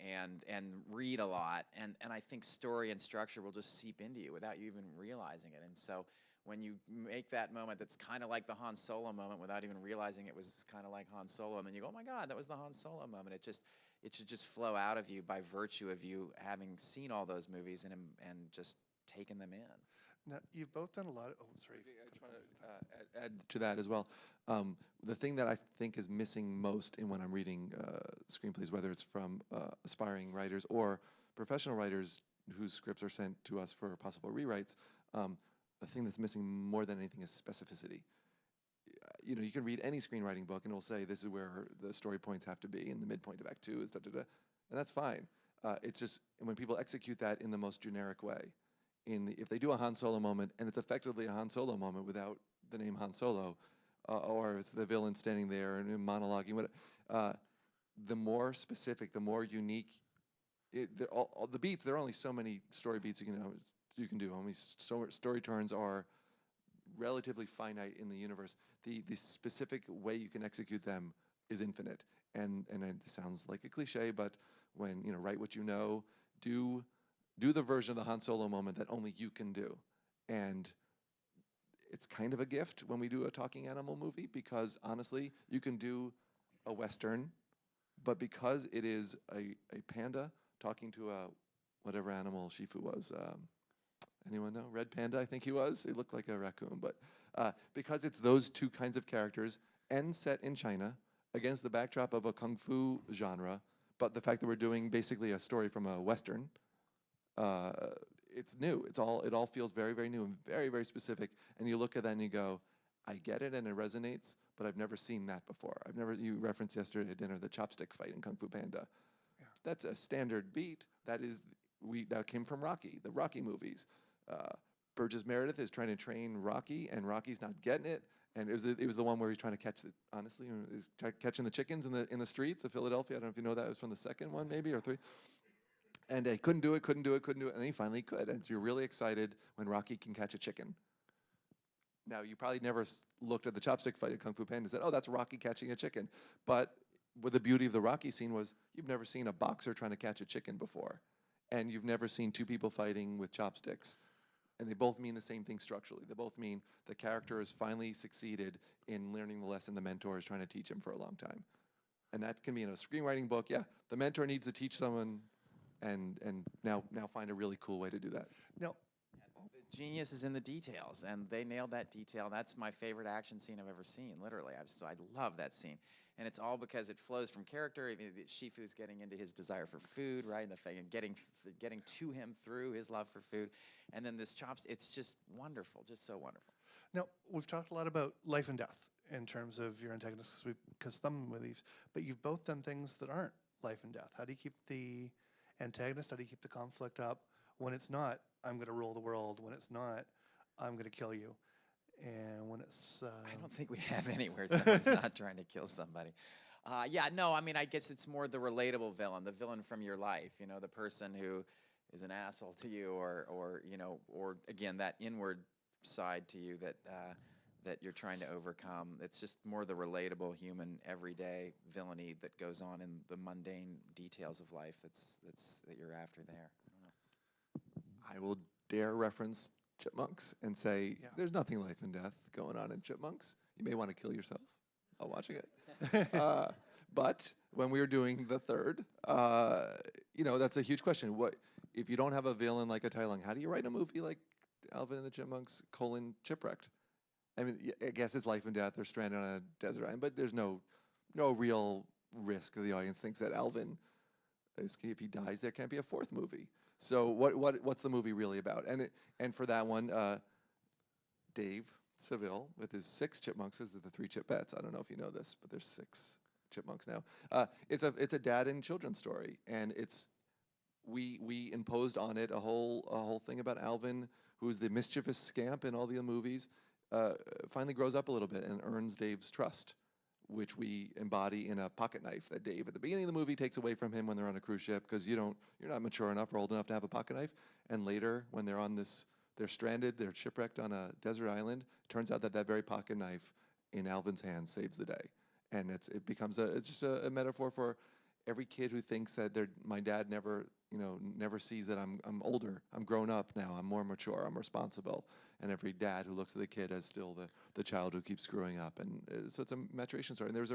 and read a lot, and I think story and structure will just seep into you without you even realizing it. And so when you make that moment that's kind of like the Han Solo moment without even realizing it was kind of like Han Solo, and then you go, oh my God, that was the Han Solo moment. It should just flow out of you by virtue of you having seen all those movies and just taken them in. Now, you've both done a lot of, oh, sorry. I just want to add to that as well. The thing that I think is missing most in when I'm reading screenplays, whether it's from aspiring writers or professional writers whose scripts are sent to us for possible rewrites, the thing that's missing more than anything is specificity. You know, you can read any screenwriting book and it'll say this is where the story points have to be, and the midpoint of Act 2 is da-da-da, and that's fine. It's just when people execute that in the most generic way, if they do a Han Solo moment and it's effectively a Han Solo moment without the name Han Solo, or it's the villain standing there and monologuing, the more specific, the more unique. All the beats, there are only so many story beats you can do. Only story turns are relatively finite in the universe. The specific way you can execute them is infinite. And it sounds like a cliche, but when write what you know, do the version of the Han Solo moment that only you can do. And it's kind of a gift when we do a talking animal movie, because honestly, you can do a Western, but because it is a panda talking to a whatever animal Shifu was, anyone know? Red panda, I think he was. He looked like a raccoon, but because it's those two kinds of characters and set in China against the backdrop of a kung fu genre, but the fact that we're doing basically a story from a Western, it's new. It all feels very, very new and very, very specific. And you look at that and you go, I get it and it resonates, but I've never seen that before. You referenced yesterday at dinner the chopstick fight in Kung Fu Panda. Yeah. That's a standard beat. That came from Rocky, the Rocky movies. Burgess Meredith is trying to train Rocky, and Rocky's not getting it. And it was the one where he's trying to catch he's catching the chickens in the streets of Philadelphia. I don't know if you know that. It was from the second one, maybe, or three. And he couldn't do it, and then he finally could. And you're really excited when Rocky can catch a chicken. Now, you probably never looked at the chopstick fight in Kung Fu Panda and said, oh, that's Rocky catching a chicken. But the beauty of the Rocky scene was you've never seen a boxer trying to catch a chicken before. And you've never seen two people fighting with chopsticks. And they both mean the same thing structurally. They both mean the character has finally succeeded in learning the lesson the mentor is trying to teach him for a long time. And that can be in a screenwriting book. Yeah, the mentor needs to teach someone and now find a really cool way to do that. Now, the genius is in the details, and they nailed that detail. That's my favorite action scene I've ever seen, literally. I love that scene. And it's all because it flows from character. I mean, Shifu's getting into his desire for food, right? And getting to him through his love for food. And then this it's just wonderful, just so wonderful. Now, we've talked a lot about life and death in terms of your antagonists, because some movies, but you've both done things that aren't life and death. How do you keep the antagonist, how do you keep the conflict up when it's not, I'm going to rule the world, when it's not, I'm going to kill you? And when it's... I don't think we have anywhere someone's not trying to kill somebody. Yeah, no, I mean, I guess it's more the relatable villain, the villain from your life, the person who is an asshole to you, or again, that inward side to you that you're trying to overcome. It's just more the relatable human everyday villainy that goes on in the mundane details of life that you're after there. I will dare reference Chipmunks and say, there's nothing life and death going on in Chipmunks. You may want to kill yourself while watching it. But when we were doing the third, that's a huge question. What if you don't have a villain like a Tai Lung? How do you write a movie like Alvin and the Chipmunks, Chipwrecked? I mean, I guess it's life and death. They're stranded on a desert island, but there's no real risk. The audience thinks that Alvin, if he dies, there can't be a fourth movie. So what's the movie really about? And for that one, Dave Seville with his 6 chipmunks, is the 3 Chipettes. I don't know if you know this, but there's 6 chipmunks now. It's a dad and children story, and we imposed on it a whole thing about Alvin, who's the mischievous scamp in all the movies. Finally grows up a little bit and earns Dave's trust, which we embody in a pocket knife that Dave at the beginning of the movie takes away from him when they're on a cruise ship, because you're not mature enough or old enough to have a pocket knife. And later, when they're stranded, they're shipwrecked on a desert island, it turns out that very pocket knife in Alvin's hands saves the day. And it becomes just a metaphor for every kid who thinks that my dad never sees that I'm older, I'm grown up now, I'm more mature, I'm responsible. And every dad who looks at the kid as still the child who keeps screwing up. And so it's a maturation story. And there's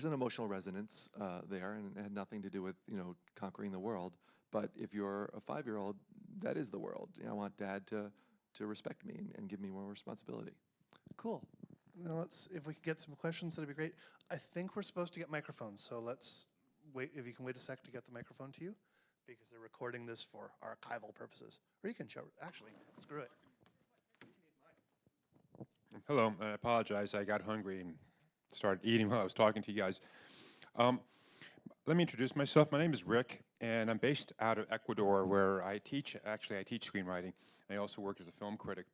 an emotional resonance there, and it had nothing to do with conquering the world. But if you're a 5-year-old, that is the world. I want dad to respect me and give me more responsibility. Cool. Now if we could get some questions, that'd be great. I think we're supposed to get microphones, so let's wait. If you can wait a sec to get the microphone to you, because they're recording this for archival purposes. Or you can show, actually, screw it. Hello, I apologize. I got hungry and started eating while I was talking to you guys. Let me introduce myself. My name is Rick, and I'm based out of Ecuador, where I teach screenwriting. I also work as a film critic.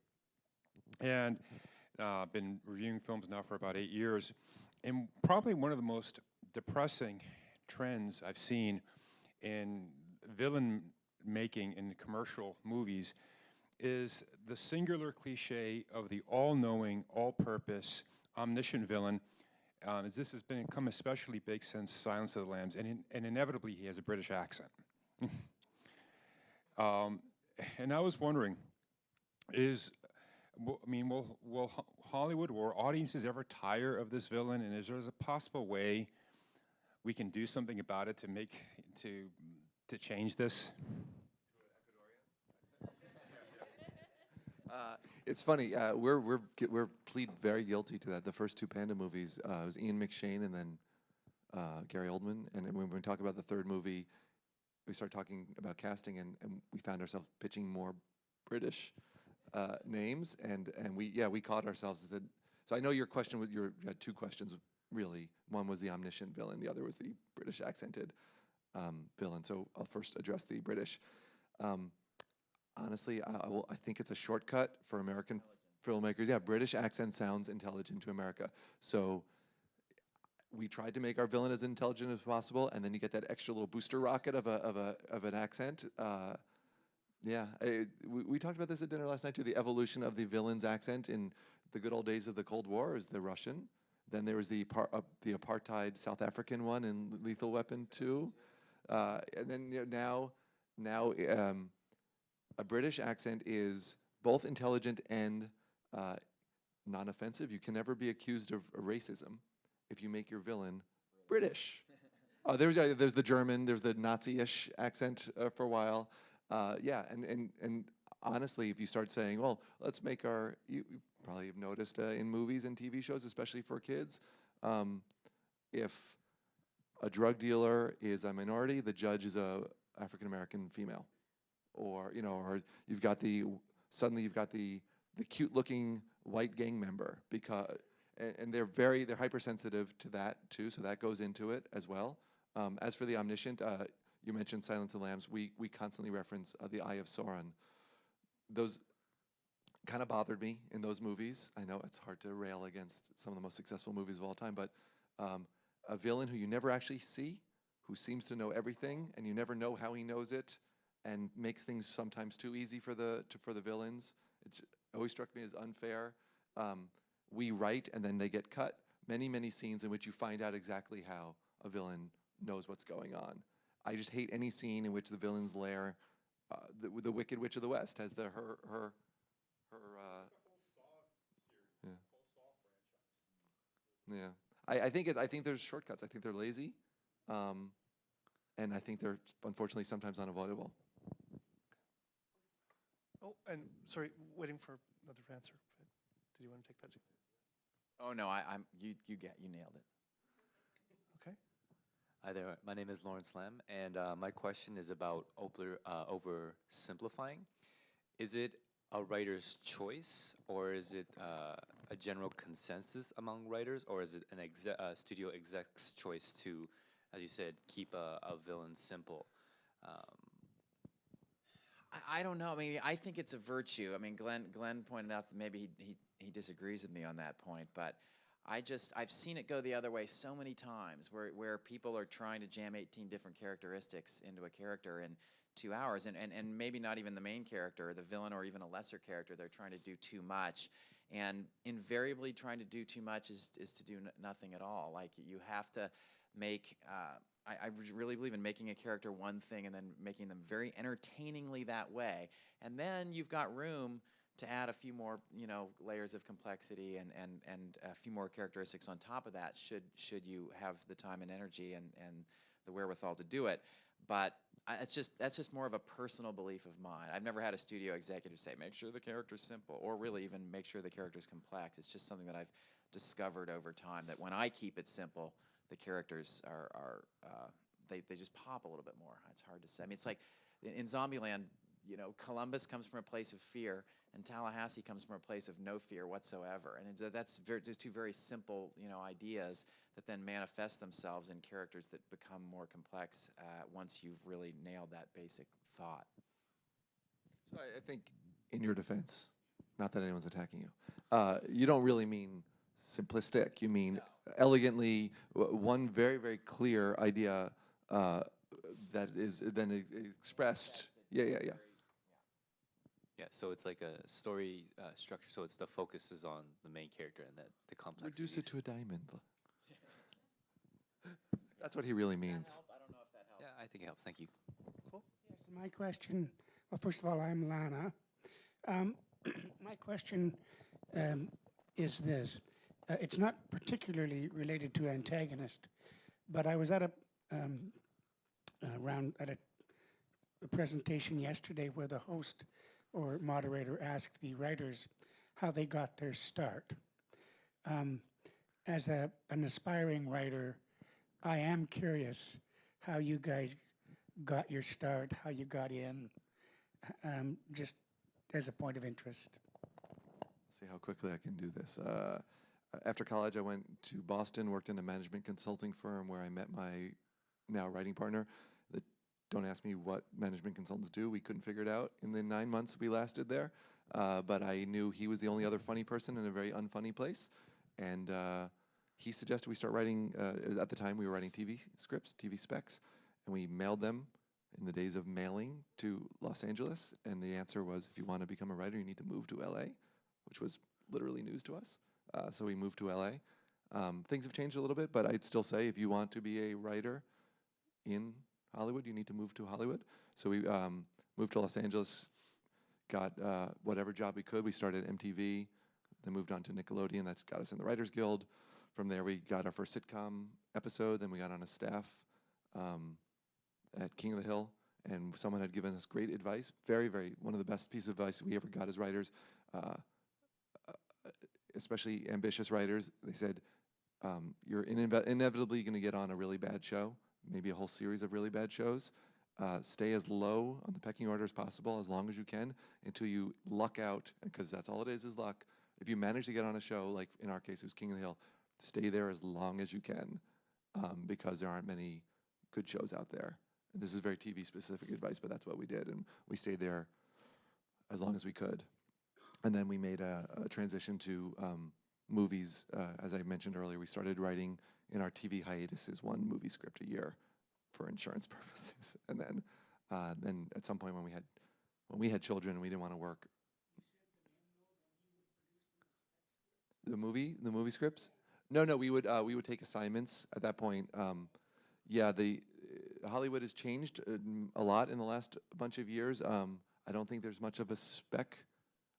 And I've been reviewing films now for about 8 years. And probably one of the most depressing trends I've seen in villain making in commercial movies is the singular cliche of the all-knowing, all-purpose, omniscient villain. As this has become especially big since Silence of the Lambs, and inevitably he has a British accent. And I was wondering, will Hollywood or audiences ever tire of this villain? And is there a possible way we can do something about it to change this? It's funny. We're plead very guilty to that. The first two Panda movies, it was Ian McShane and then Gary Oldman. And then when we talk about the third movie, we start talking about casting, and we found ourselves pitching more British names, and we caught ourselves. So I know your question was you had two questions really. One was the omniscient villain, the other was the British accented villain. So I'll first address the British. Honestly, I think it's a shortcut for American filmmakers. Yeah, British accent sounds intelligent to America. So we tried to make our villain as intelligent as possible, and then you get that extra little booster rocket of an accent. We talked about this at dinner last night too. The evolution of the villain's accent in the good old days of the Cold War is the Russian. Then there was the apartheid South African one in Lethal Weapon 2, and then now. A British accent is both intelligent and non-offensive. You can never be accused of racism if you make your villain British. There's the German, there's the Nazi-ish accent for a while. And honestly, if you start saying, well, let's make you probably have noticed in movies and TV shows, especially for kids, if a drug dealer is a minority, the judge is a African-American female. Or you've got suddenly you've got the cute-looking white gang member and they're hypersensitive to that too, so that goes into it as well. As for the omniscient, you mentioned Silence of the Lambs. We constantly reference the Eye of Sauron. Those kind of bothered me in those movies. I know it's hard to rail against some of the most successful movies of all time, but a villain who you never actually see, who seems to know everything, and you never know how he knows it, and makes things sometimes too easy for the villains. It always struck me as unfair. We write and then they get cut. Many scenes in which you find out exactly how a villain knows what's going on. I just hate any scene in which the villain's lair, the Wicked Witch of the West, has her. I think there's shortcuts. I think they're lazy, and I think they're unfortunately sometimes unavoidable. Oh, and sorry, waiting for another answer. Did you want to take that? Oh no, you nailed it. Okay. Hi there, my name is Lawrence Lam, and my question is about oversimplifying. Is it a writer's choice, or is it a general consensus among writers, or is it a studio exec's choice to, as you said, keep a villain simple? I don't know. I mean, I think it's a virtue. I mean, Glenn pointed out that maybe he disagrees with me on that point, but I've seen it go the other way so many times where people are trying to jam 18 different characteristics into a character in 2 hours, and maybe not even the main character, the villain, or even a lesser character. They're trying to do too much, and invariably trying to do too much is to do nothing at all. Like, you have to make I really believe in making a character one thing and then making them very entertainingly that way, and then you've got room to add a few more, layers of complexity and a few more characteristics on top of that, should you have the time and energy and the wherewithal to do it. But that's just more of a personal belief of mine. I've never had a studio executive say, make sure the character's simple, or really even make sure the character's complex. It's just something that I've discovered over time, that when I keep it simple, the characters are they just pop a little bit more. It's hard to say. I mean, it's like in Zombieland, you know, Columbus comes from a place of fear, and Tallahassee comes from a place of no fear whatsoever. And that's just two very simple, you know, ideas that then manifest themselves in characters that become more complex once you've really nailed that basic thought. So I think, in your defense, not that anyone's attacking you, you don't really mean simplistic. You mean elegantly, one very, very clear idea that is then expressed. Yeah. Yeah, so it's like a story structure. So it's the focus is on the main character and the complexity. Reduce it to a diamond. That's what he really means. I don't know if that helps. Yeah, I think it helps. Thank you. Cool. Yes, my question, well, first of all, I'm Lana. My question is this. It's not particularly related to Antagonist, but I was at a presentation yesterday where the host or moderator asked the writers how they got their start. As an aspiring writer, I am curious how you guys got your start, how you got in, just as a point of interest. See how quickly I can do this. After college, I went to Boston, worked in a management consulting firm where I met my now writing partner. Don't ask me what management consultants do. We couldn't figure it out in the 9 months we lasted there. But I knew he was the only other funny person in a very unfunny place. And he suggested we start writing, at the time we were writing TV scripts, TV specs, and we mailed them in the days of mailing to Los Angeles. And the answer was, if you want to become a writer, you need to move to LA, which was literally news to us. So we moved to LA. Things have changed a little bit, but I'd still say if you want to be a writer in Hollywood, you need to move to Hollywood. So we moved to Los Angeles, got whatever job we could. We started at MTV, then moved on to Nickelodeon. That's got us in the Writers Guild. From there, we got our first sitcom episode. Then we got on a staff at King of the Hill, and someone had given us great advice. Very, very, one of the best pieces of advice we ever got as writers, especially ambitious writers. They said, you're inevitably going to get on a really bad show, maybe a whole series of really bad shows. Stay as low on the pecking order as possible, as long as you can, until you luck out, because that's all it is luck. If you manage to get on a show, like in our case, it was King of the Hill, stay there as long as you can, because there aren't many good shows out there. And this is very TV-specific advice, but that's what we did, and we stayed there as long as we could. And then we made a transition to movies. As I mentioned earlier, we started writing in our TV hiatuses 1 movie script a year for insurance purposes. And then at some point when we had children and we didn't want to work. The movie scripts? No, we would take assignments at that point. Hollywood has changed a lot in the last bunch of years. I don't think there's much of a spec.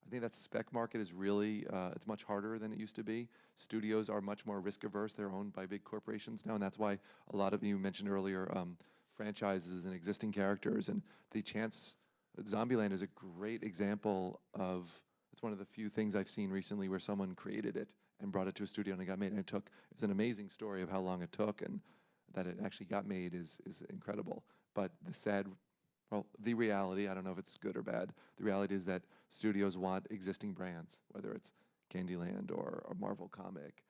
I think that spec market is really, it's much harder than it used to be. Studios are much more risk averse. They're owned by big corporations now, and that's why a lot of you mentioned earlier franchises and existing characters. And the chance, Zombieland is a great example of, it's one of the few things I've seen recently where someone created it and brought it to a studio and it got made. And it's an amazing story of how long it took, and that it actually got made is incredible. But the reality, I don't know if it's good or bad, the reality is that studios want existing brands, whether it's Candyland or a Marvel comic.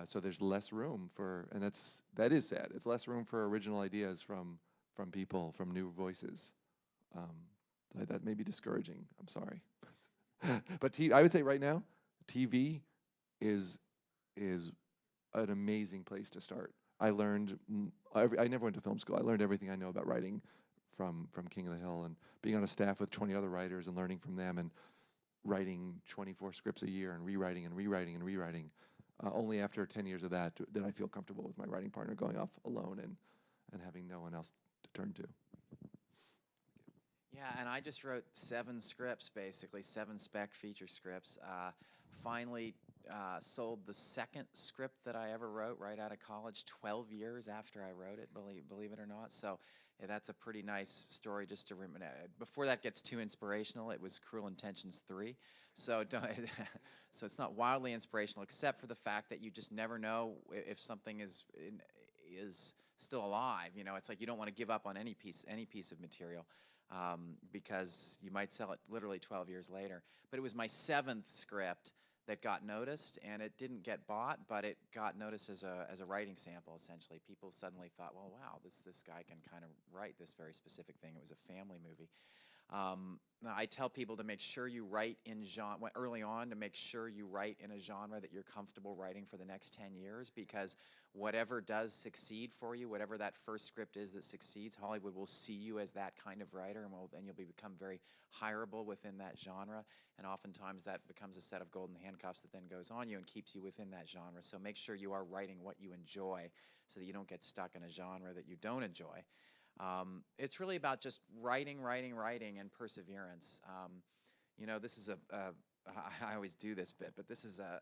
So there's less room for, and that is sad, it's less room for original ideas from people, from new voices. That may be discouraging, I'm sorry. But I would say right now, TV is an amazing place to start. I learned, I never went to film school. I learned everything I know about writing from King of the Hill, and being on a staff with 20 other writers and learning from them, and writing 24 scripts a year and rewriting and rewriting and rewriting. Only after 10 years of that did I feel comfortable with my writing partner going off alone and having no one else to turn to. Yeah, and I just wrote 7 scripts, basically, 7 spec feature scripts. Finally sold the second script that I ever wrote right out of college 12 years after I wrote it, believe it or not. So yeah, that's a pretty nice story just to remember. Before that gets too inspirational, it was Cruel Intentions 3. So so it's not wildly inspirational, except for the fact that you just never know if something is still alive. You know, it's like you don't want to give up on any piece of material because you might sell it literally 12 years later. But it was my 7th script that got noticed, and it didn't get bought, but it got noticed as a writing sample, essentially. People suddenly thought, well, wow, this guy can kind of write this very specific thing. It was a family movie. I tell people to make sure you write in genre, early on, to make sure you write in a genre that you're comfortable writing for the next 10 years, because whatever does succeed for you, whatever that first script is that succeeds, Hollywood will see you as that kind of writer, and then you'll become very hireable within that genre, and oftentimes that becomes a set of golden handcuffs that then goes on you and keeps you within that genre. So make sure you are writing what you enjoy so that you don't get stuck in a genre that you don't enjoy. It's really about just writing, and perseverance. You know, this is I always do this bit, but this is a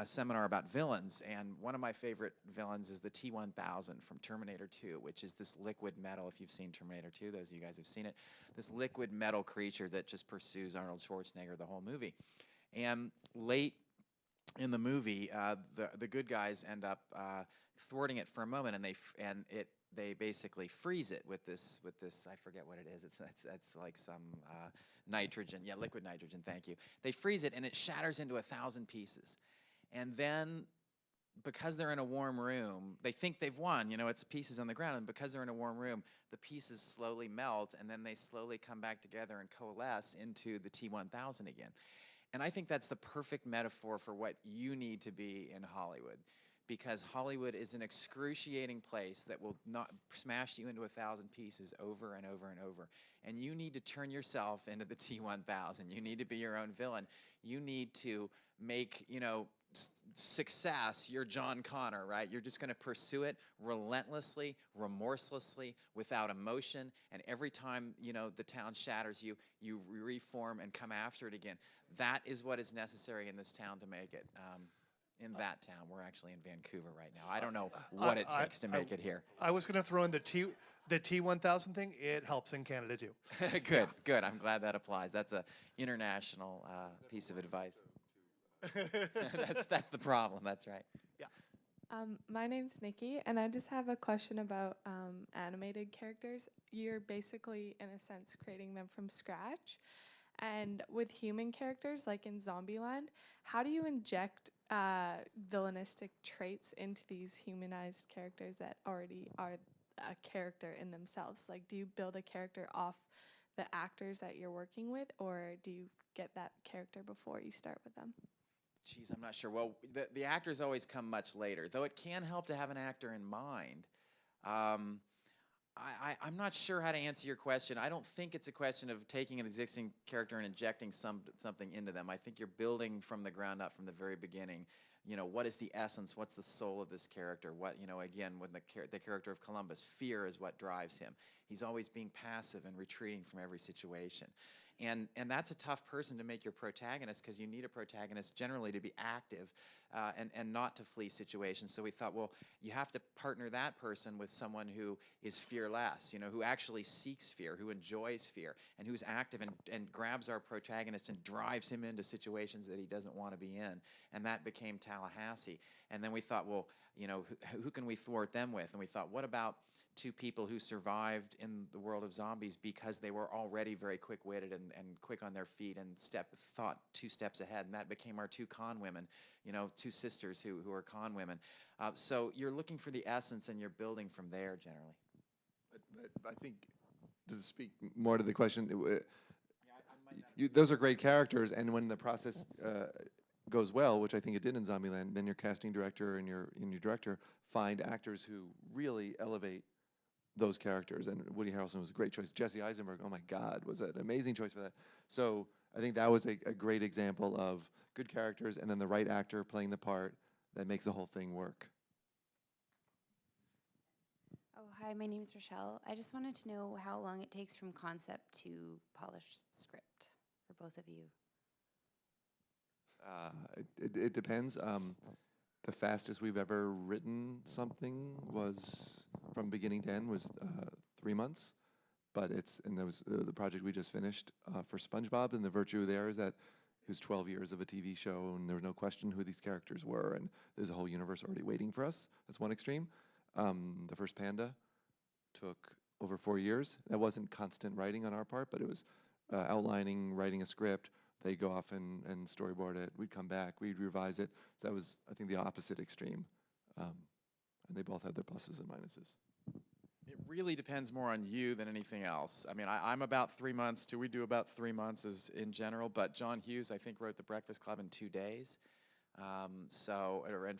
seminar about villains, and one of my favorite villains is the T-1000 from Terminator 2, which is this liquid metal. If you've seen Terminator 2, those of you guys have seen it, this liquid metal creature that just pursues Arnold Schwarzenegger the whole movie. And late in the movie, the good guys end up thwarting it for a moment, and they basically freeze it with this I forget what it is. It's like some nitrogen, liquid nitrogen. Thank you. They freeze it and it shatters into 1,000 pieces, and then because they're in a warm room, they think they've won. You know, it's pieces on the ground, and because they're in a warm room, the pieces slowly melt, and then they slowly come back together and coalesce into the T-1000 again. And I think that's the perfect metaphor for what you need to be in Hollywood. Because Hollywood is an excruciating place that will not smash you into 1,000 pieces over and over and over. And you need to turn yourself into the T-1000. You need to be your own villain. You need to make, you know, success your John Connor, right? You're just going to pursue it relentlessly, remorselessly, without emotion. And every time, you know, the town shatters you, you reform and come after it again. That is what is necessary in this town to make it. In that town. We're actually in Vancouver right now. I don't know what it takes to make it here. I was going to throw in the T-1000 thing. It helps in Canada too. Good. I'm glad that applies. That's an international piece of advice. That's the problem. That's right. Yeah. My name's Nikki, and I just have a question about animated characters. You're basically, in a sense, creating them from scratch. And with human characters, like in Zombieland, how do you inject villainistic traits into these humanized characters that already are a character in themselves? Like, do you build a character off the actors that you're working with, or do you get that character before you start with them? Geez, I'm not sure. Well, the actors always come much later, though it can help to have an actor in mind. I'm not sure how to answer your question. I don't think it's a question of taking an existing character and injecting something into them. I think you're building from the ground up from the very beginning. You know, what is the essence? What's the soul of this character? What, you know, again, with the character of Columbus, fear is what drives him. He's always being passive and retreating from every situation. And that's a tough person to make your protagonist, because you need a protagonist generally to be active and not to flee situations. So we thought, well, you have to partner that person with someone who is fearless, you know, who actually seeks fear, who enjoys fear, and who's active and grabs our protagonist and drives him into situations that he doesn't want to be in. And that became Tallahassee. And then we thought, well, you know, who can we thwart them with? And we thought, what about two people who survived in the world of zombies because they were already very quick-witted and quick on their feet and thought 2 steps ahead, and that became our 2 con women, you know, 2 sisters who are con women. So you're looking for the essence and you're building from there generally. But I think, to speak more to the question, those are great characters, and when the process goes well, which I think it did in Zombieland, then your casting director and your director find actors who really elevate those characters, and Woody Harrelson was a great choice. Jesse Eisenberg, oh my God, was an amazing choice for that. So I think that was a great example of good characters and then the right actor playing the part that makes the whole thing work. Oh, hi, my name is Rochelle. I just wanted to know how long it takes from concept to polished script for both of you. It depends. The fastest we've ever written something was, from beginning to end, was 3 months. But there was the project we just finished for SpongeBob, and the virtue there is that it was 12 years of a TV show, and there was no question who these characters were, and there's a whole universe already waiting for us. That's one extreme. The first Panda took over 4 years. That wasn't constant writing on our part, but it was outlining, writing a script. They'd go off and storyboard it. We'd come back, we'd revise it. So that was, I think, the opposite extreme. And they both had their pluses and minuses. It really depends more on you than anything else. I mean, I'm about 3 months we do about 3 months as in general, but John Hughes, I think, wrote The Breakfast Club in 2 days. And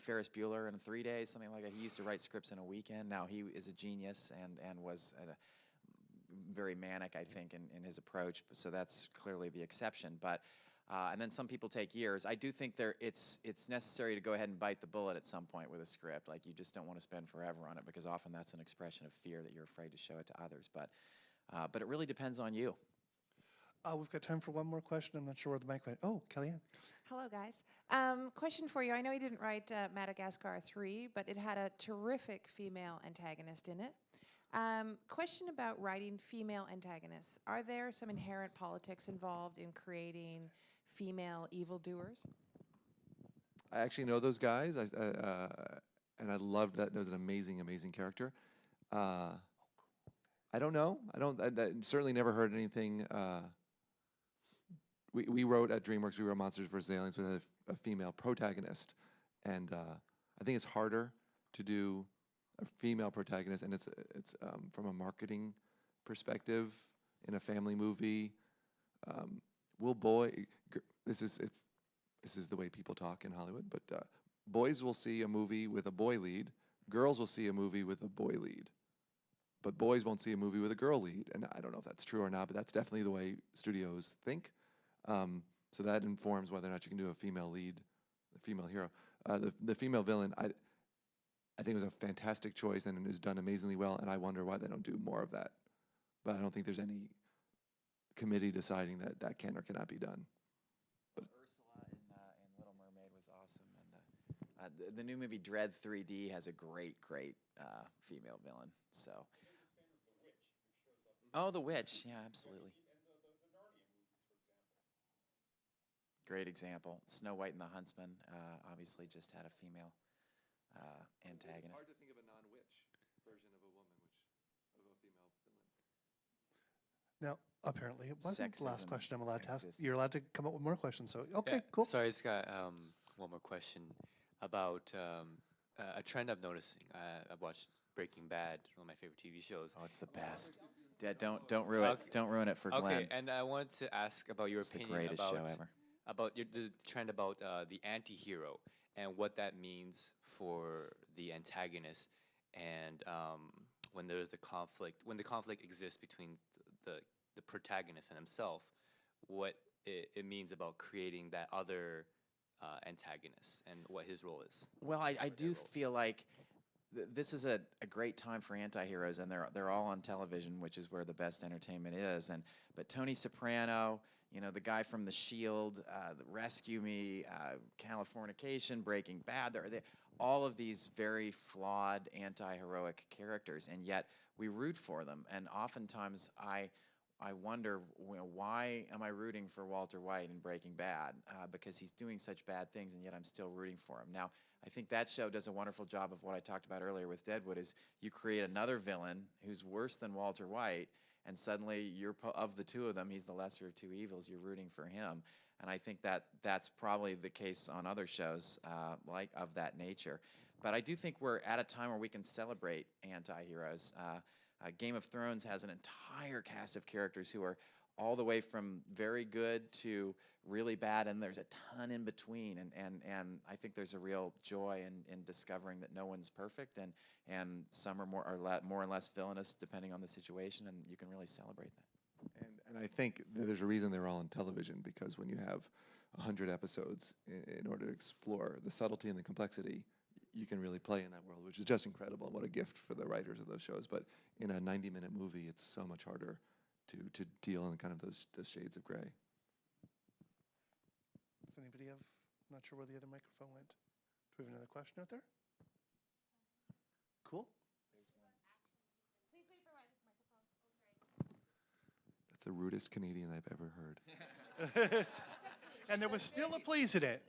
Ferris Bueller in 3 days, something like that. He used to write scripts in a weekend. Now he is a genius and was very manic, I think, in his approach. So that's clearly the exception. But and then some people take years. I do think it's necessary to go ahead and bite the bullet at some point with a script. Like, you just don't want to spend forever on it, because often that's an expression of fear that you're afraid to show it to others. But it really depends on you. We've got time for one more question. I'm not sure where the mic went. Oh, Kellyanne. Hello, guys. Question for you. I know you didn't write Madagascar 3, but it had a terrific female antagonist in it. Question about writing female antagonists. Are there some inherent politics involved in creating female evildoers? I actually know those guys, and I loved that. That was an amazing, amazing character. I don't know. I certainly never heard anything. We wrote at DreamWorks, we wrote Monsters vs. Aliens with a female protagonist, and I think it's harder to do a female protagonist, and it's from a marketing perspective in a family movie. This is the way people talk in Hollywood, but boys will see a movie with a boy lead, girls will see a movie with a boy lead, but boys won't see a movie with a girl lead. And I don't know if that's true or not, but that's definitely the way studios think. So that informs whether or not you can do a female lead, a female hero. The female villain, I think it was a fantastic choice, and it is done amazingly well, and I wonder why they don't do more of that. But I don't think there's any committee deciding that that can or cannot be done. But Ursula in Little Mermaid was awesome, and the new movie Dread 3D has a great female villain. So. Oh, the witch! Yeah, absolutely. Great example. Snow White and the Huntsman obviously just had a female antagonist. It's hard to think of a non-witch version of a woman, of a female villain. Now, apparently, it wasn't the last Sexism question I'm allowed to ask. exists. You're allowed to come up with more questions. So, okay, Yeah, cool. Sorry, I just got one more question about a trend I'm noticing. I've watched Breaking Bad, one of my favorite TV shows. Oh, it's the best. Yeah, don't ruin it. Don't ruin it for Glenn. Okay, and I wanted to ask about your It's the opinion greatest show ever. about the trend about the anti-hero and what that means for the antagonist, and when there's a conflict, when the conflict exists between the protagonist and himself, what it means about creating that other antagonist and what his role is. Well, I do feel like this is a great time for anti-heroes, and they're all on television, which is where the best entertainment is. But Tony Soprano, the guy from The Shield, Rescue Me, Californication, Breaking Bad, all of these very flawed anti-heroic characters, and yet we root for them. And oftentimes I wonder, why am I rooting for Walter White in Breaking Bad? Because he's doing such bad things, and yet I'm still rooting for him. Now, I think that show does a wonderful job of what I talked about earlier with Deadwood, is you create another villain who's worse than Walter White, and suddenly of the two of them, he's the lesser of two evils. You're rooting for him. And I think that's probably the case on other shows like of that nature. But I do think we're at a time where we can celebrate anti-heroes. Game of Thrones has an entire cast of characters who are all the way from very good to really bad, and there's a ton in between. And I think there's a real joy in discovering that no one's perfect, and some are more or less villainous depending on the situation, and you can really celebrate that. And I think there's a reason they're all on television, because when you have 100 episodes in order to explore the subtlety and the complexity, you can really play in that world, which is just incredible. And what a gift for the writers of those shows. But in a 90-minute movie, it's so much harder to deal in kind of those shades of gray. Does anybody have? I'm not sure where the other microphone went. Do we have another question out there? Cool. That's the rudest Canadian I've ever heard. And there was still a please in it.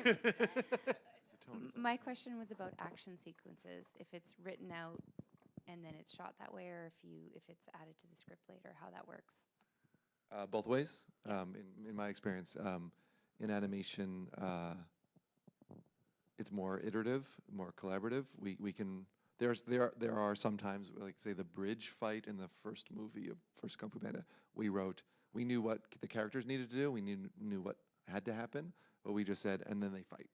It's a tone is My question was about action sequences. If it's written out and then it's shot that way, or if it's added to the script later, how that works. both ways. In my experience, in animation, it's more iterative, more collaborative. We can there are sometimes, like say the bridge fight in the first movie of first Kung Fu Panda. We knew what the characters needed to do. We knew what had to happen, but we just said, and then they fight.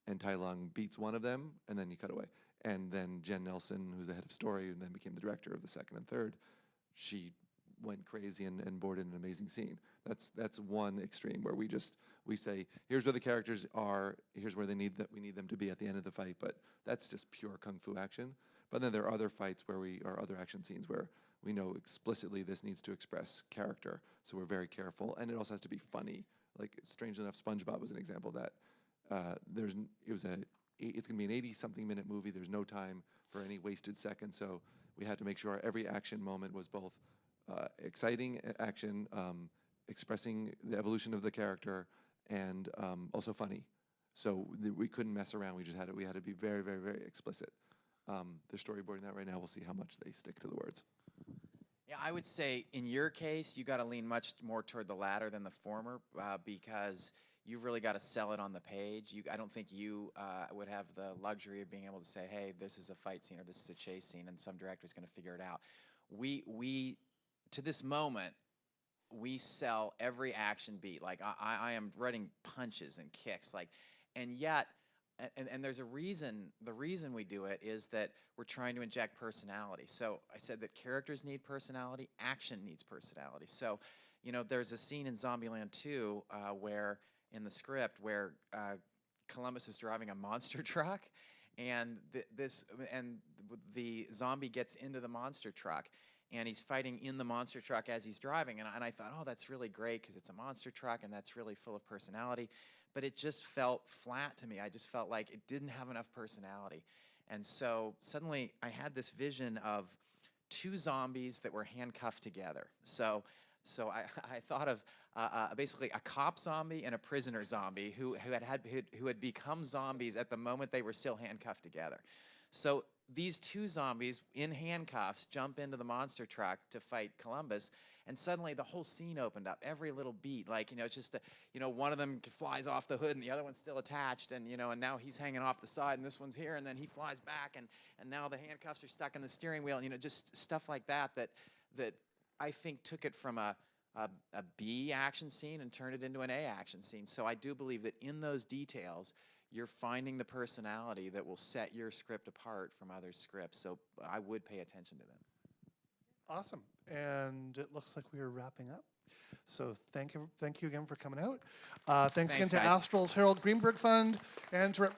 And Tai Lung beats one of them, and then you cut away. And then Jen Nelson, who's the head of story, and then became the director of the second and third, she went crazy and boarded an amazing scene. That's one extreme where we say, here's where the characters are, here's where we need them to be at the end of the fight, but that's just pure kung fu action. But then there are other fights or other action scenes where we know explicitly this needs to express character, so we're very careful, and it also has to be funny. Like, strangely enough, SpongeBob was an example of that. It's gonna be an 80-something minute movie. There's no time for any wasted seconds, so we had to make sure every action moment was both exciting action, expressing the evolution of the character, and also funny. So we couldn't mess around. We had to be very, very, very explicit. They're storyboarding that right now. We'll see how much they stick to the words. Yeah, I would say in your case, you got to lean much more toward the latter than the former, because you've really got to sell it on the page. I don't think you would have the luxury of being able to say, hey, this is a fight scene or this is a chase scene, and some director's going to figure it out. We to this moment, we sell every action beat. Like, I am writing punches and kicks, like, and yet, and there's a reason. The reason we do it is that we're trying to inject personality. So I said that characters need personality, action needs personality. So, you know, there's a scene in Zombieland 2 where, in the script, where Columbus is driving a monster truck, and the zombie gets into the monster truck, and he's fighting in the monster truck as he's driving. And I thought, oh, that's really great because it's a monster truck and that's really full of personality. But it just felt flat to me. I just felt like it didn't have enough personality. And so suddenly I had this vision of two zombies that were handcuffed together. So I thought of basically a cop zombie and a prisoner zombie who had become zombies at the moment they were still handcuffed together. So these two zombies in handcuffs jump into the monster truck to fight Columbus, and suddenly the whole scene opened up. Every little beat, like, you know, it's just one of them flies off the hood and the other one's still attached, and and now he's hanging off the side, and this one's here, and then he flies back, and now the handcuffs are stuck in the steering wheel. Just stuff like that I think took it from a B action scene and turned it into an A action scene. So I do believe that in those details, you're finding the personality that will set your script apart from other scripts. So I would pay attention to them. Awesome. And it looks like we are wrapping up. So thank you again for coming out. Thanks again to guys. Astral's Harold Greenberg Fund, and to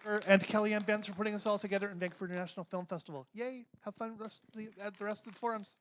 Kellyanne Benz for putting us all together, and Vancouver International Film Festival. Yay! Have fun at the rest of the forums.